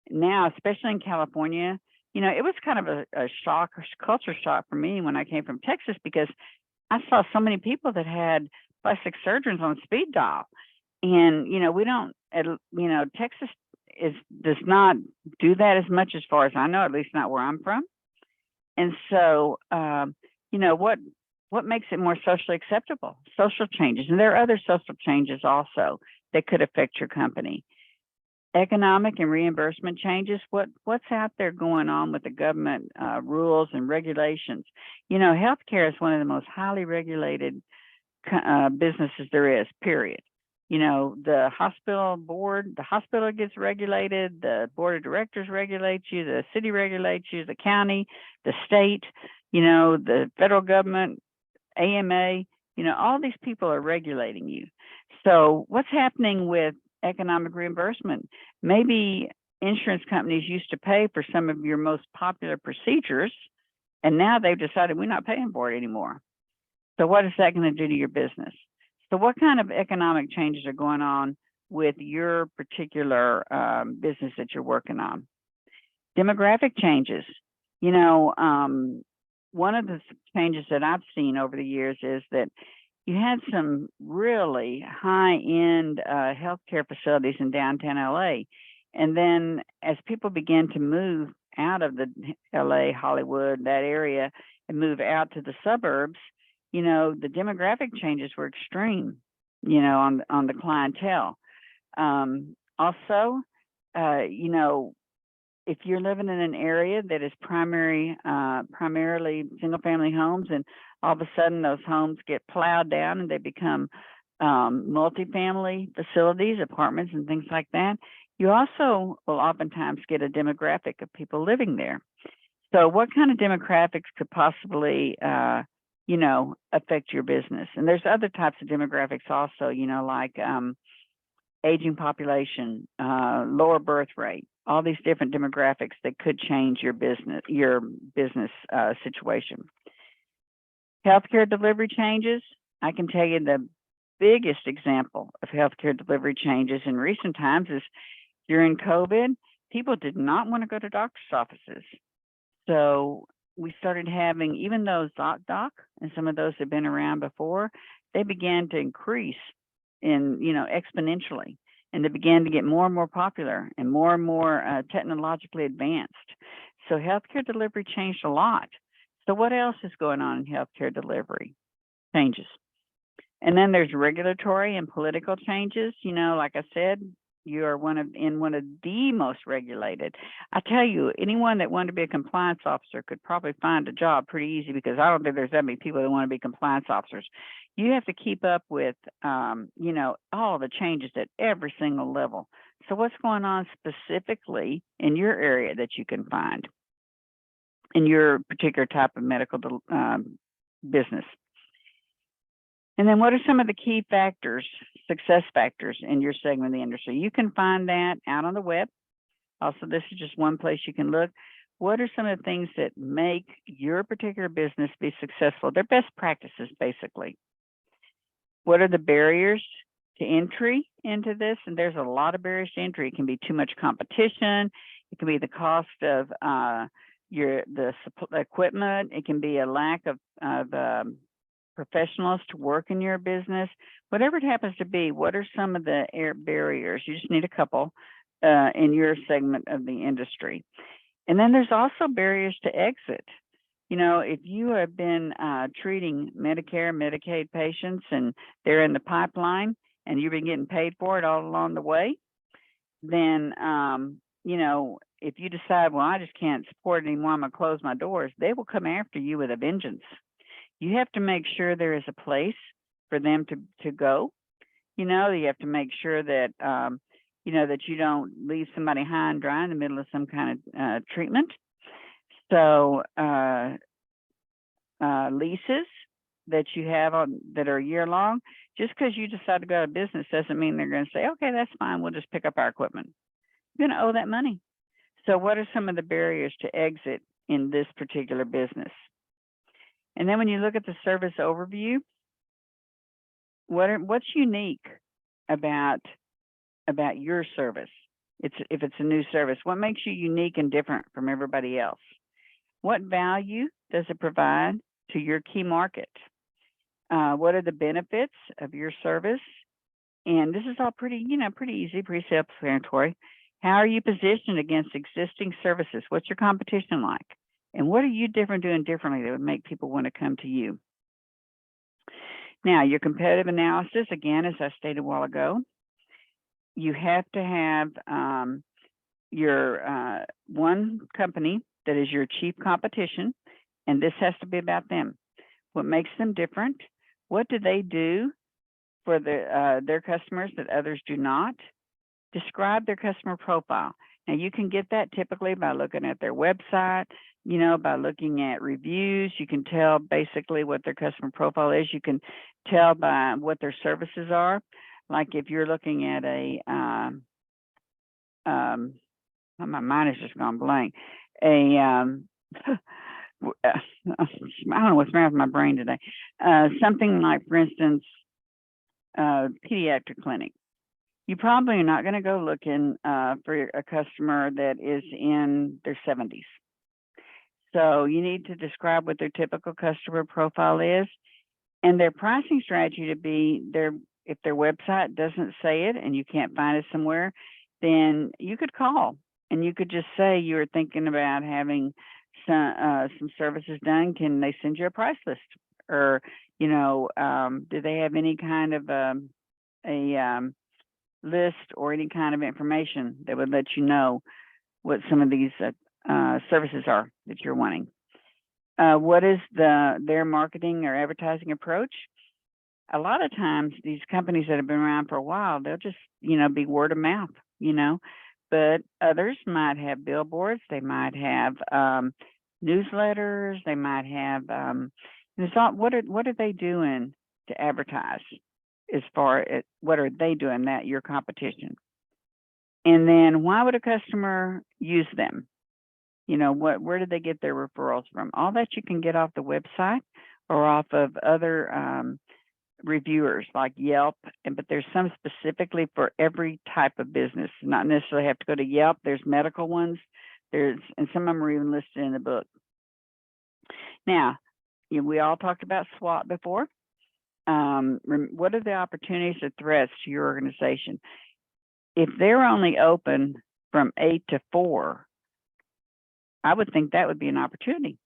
now, especially in California, you know, it was kind of a shock or culture shock for me when I came from Texas, because I saw so many people that had plastic surgeons on speed dial. And, you know, we don't, you know, Texas does not do that as much as far as I know, at least not where I'm from. And so, you know, what makes it more socially acceptable? Social changes. And there are other social changes also that could affect your company. Economic and reimbursement changes. What's out there going on with the government rules and regulations? You know, healthcare is one of the most highly regulated businesses there is, period. You know, the hospital board, the hospital gets regulated, the board of directors regulates you, the city regulates you, the county, the state, you know, the federal government, AMA, you know, all these people are regulating you. So what's happening with economic reimbursement? Maybe insurance companies used to pay for some of your most popular procedures, and now they've decided we're not paying for it anymore. So what is that going to do to your business? So what kind of economic changes are going on with your particular business that you're working on? Demographic changes. You know, one of the changes that I've seen over the years is that you had some really high-end healthcare facilities in downtown LA. And then as people began to move out of the LA, Hollywood, that area, and move out to the suburbs, you know, the demographic changes were extreme, you know, on the clientele. Also, you know, if you're living in an area that is primarily single-family homes, and all of a sudden those homes get plowed down and they become multifamily facilities, apartments, and things like that, you also will oftentimes get a demographic of people living there. So what kind of demographics could possibly, affect your business? And there's other types of demographics also, like aging population, lower birth rate, all these different demographics that could change your business situation. Healthcare delivery changes. I can tell you the biggest example of healthcare delivery changes in recent times is during COVID, people did not want to go to doctor's offices. So we started having, even those ZocDoc and some of those have been around before, they began to increase in, exponentially. And they began to get more and more popular and more technologically advanced. So healthcare delivery changed a lot. So what else is going on in healthcare delivery? Changes. And then there's regulatory and political changes. Like I said, you are one of the most regulated. I tell you, anyone that wanted to be a compliance officer could probably find a job pretty easy, because I don't think there's that many people that want to be compliance officers. You have to keep up with, all the changes at every single level. So what's going on specifically in your area that you can find in your particular type of medical business? And then what are some of the key factors, success factors in your segment of the industry? You can find that out on the web. Also, this is just one place you can look. What are some of the things that make your particular business be successful? They're best practices, basically. What are the barriers to entry into this? And there's a lot of barriers to entry. It can be too much competition. It can be the cost of the equipment. It can be a lack of professionals to work in your business. Whatever it happens to be, what are some of the barriers? You just need a couple in your segment of the industry. And then there's also barriers to exit. If you have been treating Medicare, Medicaid patients and they're in the pipeline and you've been getting paid for it all along the way, then, if you decide, well, I just can't support it anymore, I'm going to close my doors, they will come after you with a vengeance. You have to make sure there is a place for them to go. You have to make sure that, that you don't leave somebody high and dry in the middle of some kind of treatment. So leases that you have that are year long, just because you decide to go out of business doesn't mean they're going to say, okay, that's fine, we'll just pick up our equipment. You're going to owe that money. So what are some of the barriers to exit in this particular business? And then when you look at the service overview, what's unique about your service? If it's a new service, what makes you unique and different from everybody else? What value does it provide to your key market? What are the benefits of your service? And this is all pretty easy, pretty self-explanatory. How are you positioned against existing services? What's your competition like? And what are you doing differently that would make people want to come to you? Now, your competitive analysis, again, as I stated a while ago, you have to have your one company that is your chief competition, and this has to be about them. What makes them different? What do they do for their customers that others do not? Describe their customer profile. Now, you can get that typically by looking at their website, by looking at reviews. You can tell basically what their customer profile is. You can tell by what their services are. Like if you're looking at my mind has just gone blank. I don't know what's wrong with my brain today. Something like, for instance, pediatric clinic. You probably are not going to go looking for a customer that is in their 70s. So you need to describe what their typical customer profile is, and their pricing strategy to be if their website doesn't say it and you can't find it somewhere, then you could call and you could just say you were thinking about having some services done. Can they send you a price list? Or, do they have any kind of a list or any kind of information that would let you know what some of these services are that you're wanting. What is their marketing or advertising approach? A lot of times these companies that have been around for a while, they'll just, be word of mouth, but others might have billboards, they might have newsletters, they might have, what are they doing to advertise as far as what are they doing that your competition? And then why would a customer use them? Where did they get their referrals from? All that you can get off the website or off of other reviewers like Yelp, but there's some specifically for every type of business. Not necessarily have to go to Yelp. There's medical ones. And some of them are even listed in the book. Now, we all talked about SWOT before. What are the opportunities or threats to your organization? If they're only open from 8 to 4, I would think that would be an opportunity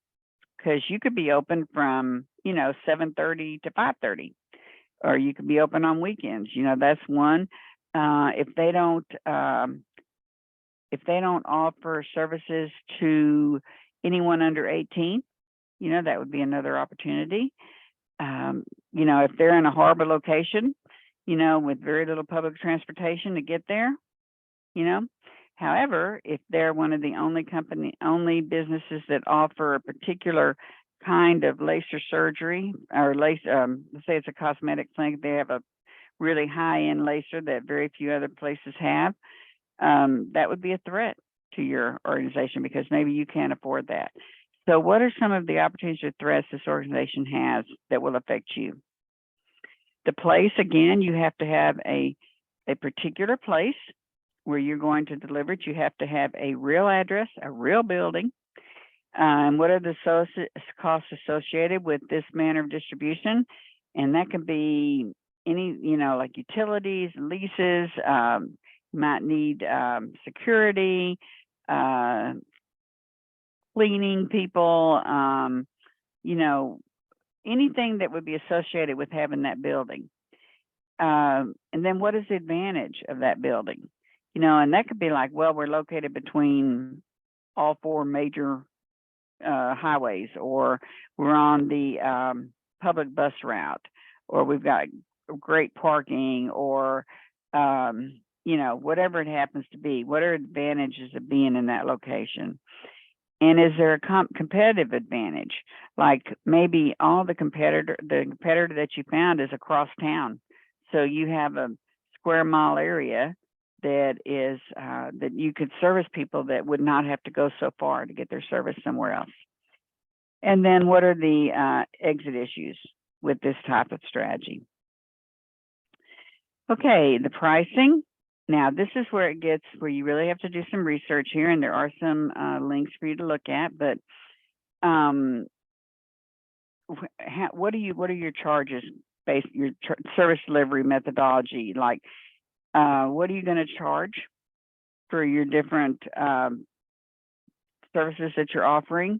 because you could be open from, 7:30 to 5:30. Or you could be open on weekends. That's one. If they don't offer services to anyone under 18, that would be another opportunity. If they're in a harbor location, with very little public transportation to get there, However, if they're one of the only businesses that offer a particular kind of laser surgery or let's say it's a cosmetic clinic, they have a really high-end laser that very few other places have, that would be a threat to your organization because maybe you can't afford that. So what are some of the opportunities or threats this organization has that will affect you? The place, again, you have to have a particular place where you're going to deliver it. You have to have a real address, a real building. What are the costs associated with this manner of distribution? And that can be any, like utilities, leases, you might need security, cleaning people, anything that would be associated with having that building. And then what is the advantage of that building? And that could be like, well, we're located between all 4 major highways, or we're on the public bus route, or we've got great parking, or whatever it happens to be. What are advantages of being in that location? And is there a competitive advantage? Like maybe the competitor that you found is across town, so you have a square mile area that is that you could service people that would not have to go so far to get their service somewhere else. And then what are the exit issues with this type of strategy? Okay, the pricing. Now this is where it gets where you really have to do some research here, and there are some links for you to look at. But what are your charges based your service delivery methodology? Like, what are you going to charge for your different services that you're offering?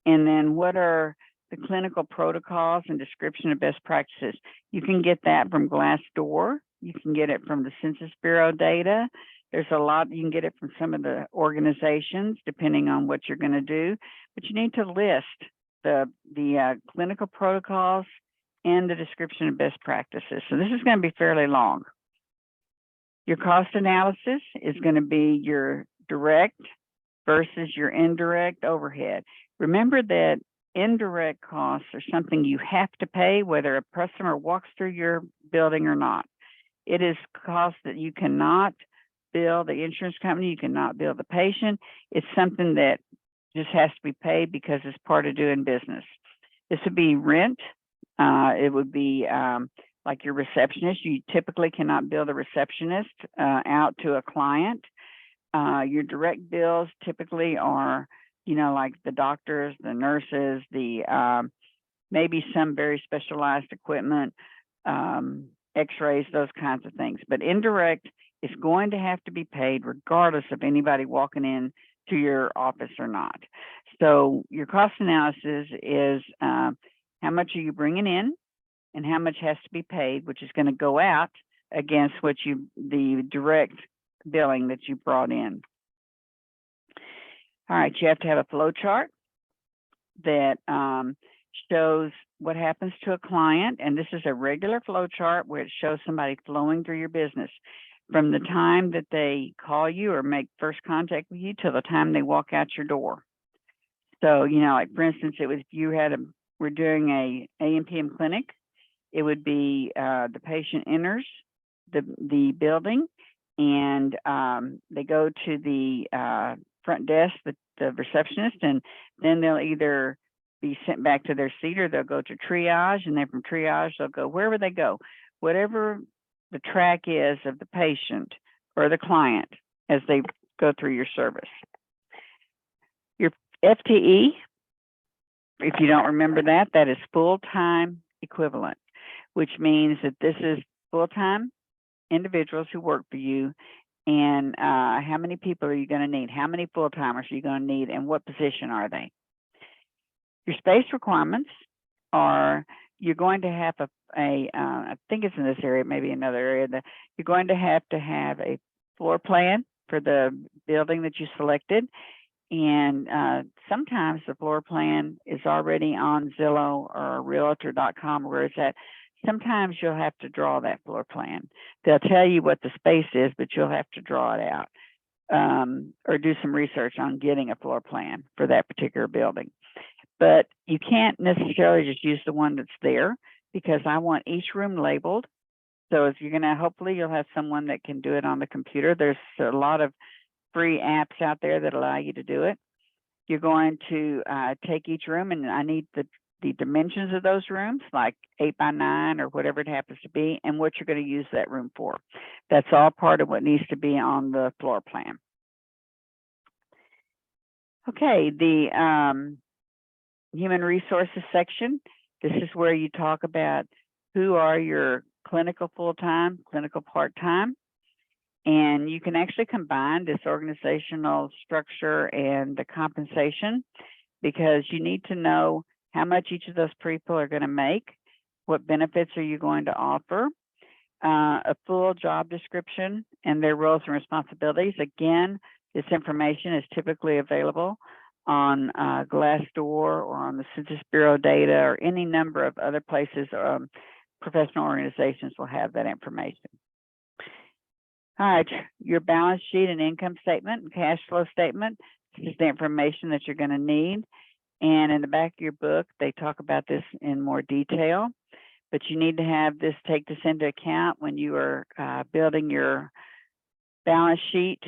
And then what are the clinical protocols and description of best practices? You can get that from Glassdoor. You can get it from the Census Bureau data. There's a lot, you can get it from some of the organizations, depending on what you're going to do. But you need to list the clinical protocols and the description of best practices. So this is going to be fairly long. Your cost analysis is going to be your direct versus your indirect overhead. Remember that indirect costs are something you have to pay whether a customer walks through your building or not. It is cost that you cannot bill the insurance company, you cannot bill the patient. It's something that just has to be paid because it's part of doing business. This would be rent. It would be like your receptionist. You typically cannot bill the receptionist out to a client. Your direct bills typically are, like the doctors, the nurses, the maybe some very specialized equipment, x-rays, those kinds of things. But indirect is going to have to be paid regardless of anybody walking in to your office or not. So your cost analysis is how much are you bringing in and how much has to be paid, which is going to go out against the direct billing that you brought in. All right, you have to have a flow chart that shows what happens to a client. And this is a regular flow chart where it shows somebody flowing through your business from the time that they call you or make first contact with you till the time they walk out your door. So, you know, like for instance, it was if you we're doing a AM PM clinic, it would be the patient enters the building and they go to the front desk, the receptionist, and then they'll either be sent back to their seat or they'll go to triage, and then from triage they'll go wherever they go, whatever the track is of the patient or the client as they go through your service. Your FTE, if you don't remember that, that is full-time equivalent, which means that this is full-time individuals who work for you, and how many people are you going to need? How many full-timers are you going to need, and what position are they? Your space requirements are you're going to have I think it's in this area, maybe another area, that you're going to have a floor plan for the building that you selected. And sometimes the floor plan is already on Zillow or Realtor.com, where it's at. Sometimes you'll have to draw that floor plan. They'll tell you what the space is, but you'll have to draw it out or do some research on getting a floor plan for that particular building. But you can't necessarily just use the one that's there, because I want each room labeled. So if you're going to, hopefully you'll have someone that can do it on the computer. There's a lot of free apps out there that allow you to do it. You're going to take each room, and I need the dimensions of those rooms, like 8 by 9 or whatever it happens to be, and what you're going to use that room for. That's all part of what needs to be on the floor plan. Okay, the human resources section. This is where you talk about who are your clinical full-time, clinical part-time, and you can actually combine this organizational structure and the compensation, because you need to know how much each of those people are going to make, what benefits are you going to offer, a full job description and their roles and responsibilities. Again, this information is typically available on Glassdoor or on the Census Bureau data or any number of other places. Professional organizations will have that information. All right, your balance sheet and income statement and cash flow statement. This is the information that you're going to need. And in the back of your book, they talk about this in more detail, but you need to have this, take this into account when you are building your balance sheet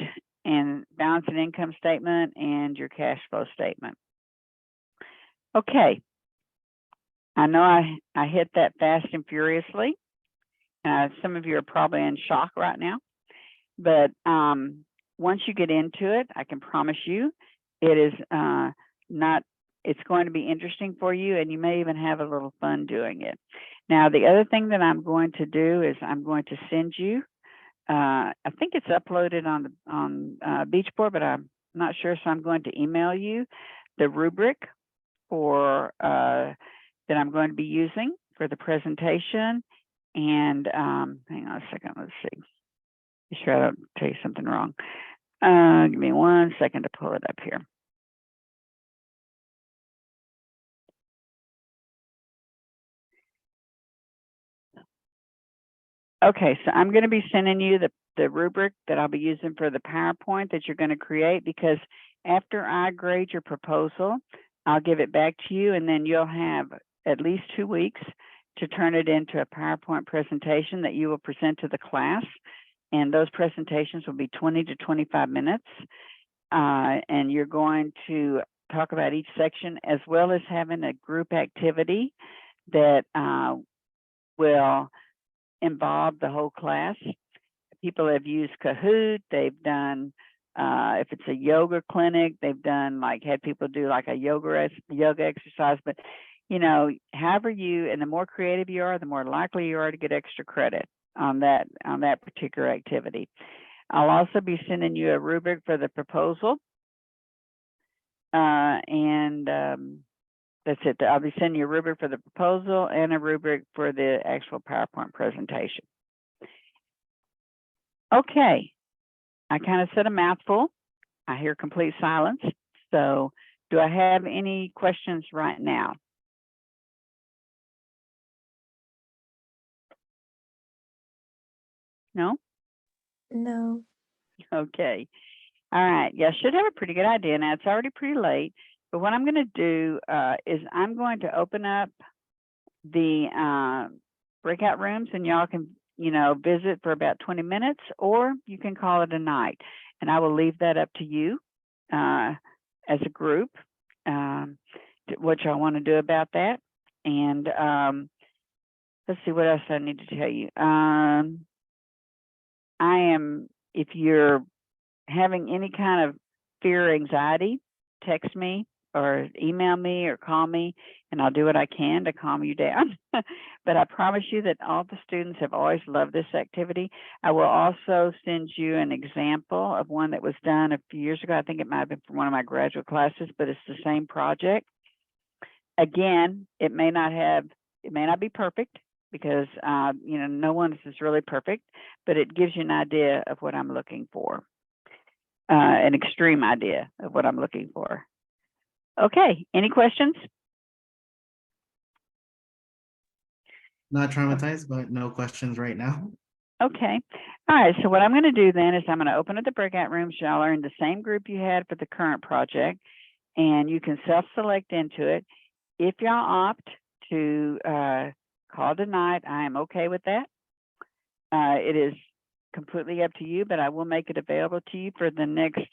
and balance and income statement and your cash flow statement. Okay, I know I hit that fast and furiously. Some of you are probably in shock right now, but once you get into it, I can promise you it is it's going to be interesting for you, and you may even have a little fun doing it. Now, the other thing that I'm going to do is I'm going to send you, I think it's uploaded on Beachboard, but I'm not sure, so I'm going to email you the rubric for that I'm going to be using for the presentation. And hang on a second, let's see. Be sure I don't tell you something wrong. Give me 1 second to pull it up here. Okay, so I'm going to be sending you the rubric that I'll be using for the PowerPoint that you're going to create, because after I grade your proposal, I'll give it back to you, and then you'll have at least 2 weeks to turn it into a PowerPoint presentation that you will present to the class. And those presentations will be 20 to 25 minutes. And you're going to talk about each section, as well as having a group activity that will involve the whole class. People have used Kahoot. They've done, if it's a yoga clinic, they've done had people do like a yoga exercise. But you know, however and the more creative you are, the more likely you are to get extra credit on that particular activity. I'll also be sending you a rubric for the proposal, and that's it. I'll be sending you a rubric for the proposal and a rubric for the actual PowerPoint presentation. Okay, I kind of said a mouthful. I hear complete silence. So do I have any questions right now? No? No. Okay. All right. Yeah, I should have a pretty good idea. Now it's already pretty late, but what I'm going to do is I'm going to open up the breakout rooms, and y'all can, visit for about 20 minutes, or you can call it a night. And I will leave that up to you as a group, what y'all want to do about that. And let's see what else I need to tell you. If you're having any kind of fear or anxiety, text me or email me or call me, and I'll do what I can to calm you down. But I promise you that all the students have always loved this activity. I will also send you an example of one that was done a few years ago. I think it might have been from one of my graduate classes, but it's the same project. Again, it may not be perfect, because no one is really perfect, but it gives you an idea of what I'm looking for, an extreme idea of what I'm looking for. Okay, any questions? Not traumatized, but no questions right now. Okay, all right, so what I'm going to do then is I'm going to open up the breakout rooms. Y'all are in the same group you had for the current project, and you can self-select into it. If y'all opt to call tonight, I am okay with that. It is completely up to you, but I will make it available to you for the next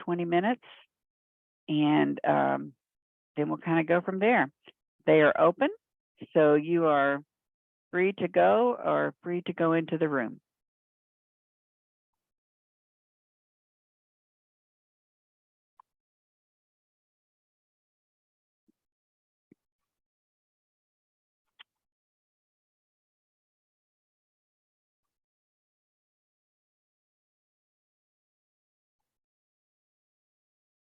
20 minutes. And then we'll kind of go from there. They are open, so you are free to go or free to go into the room.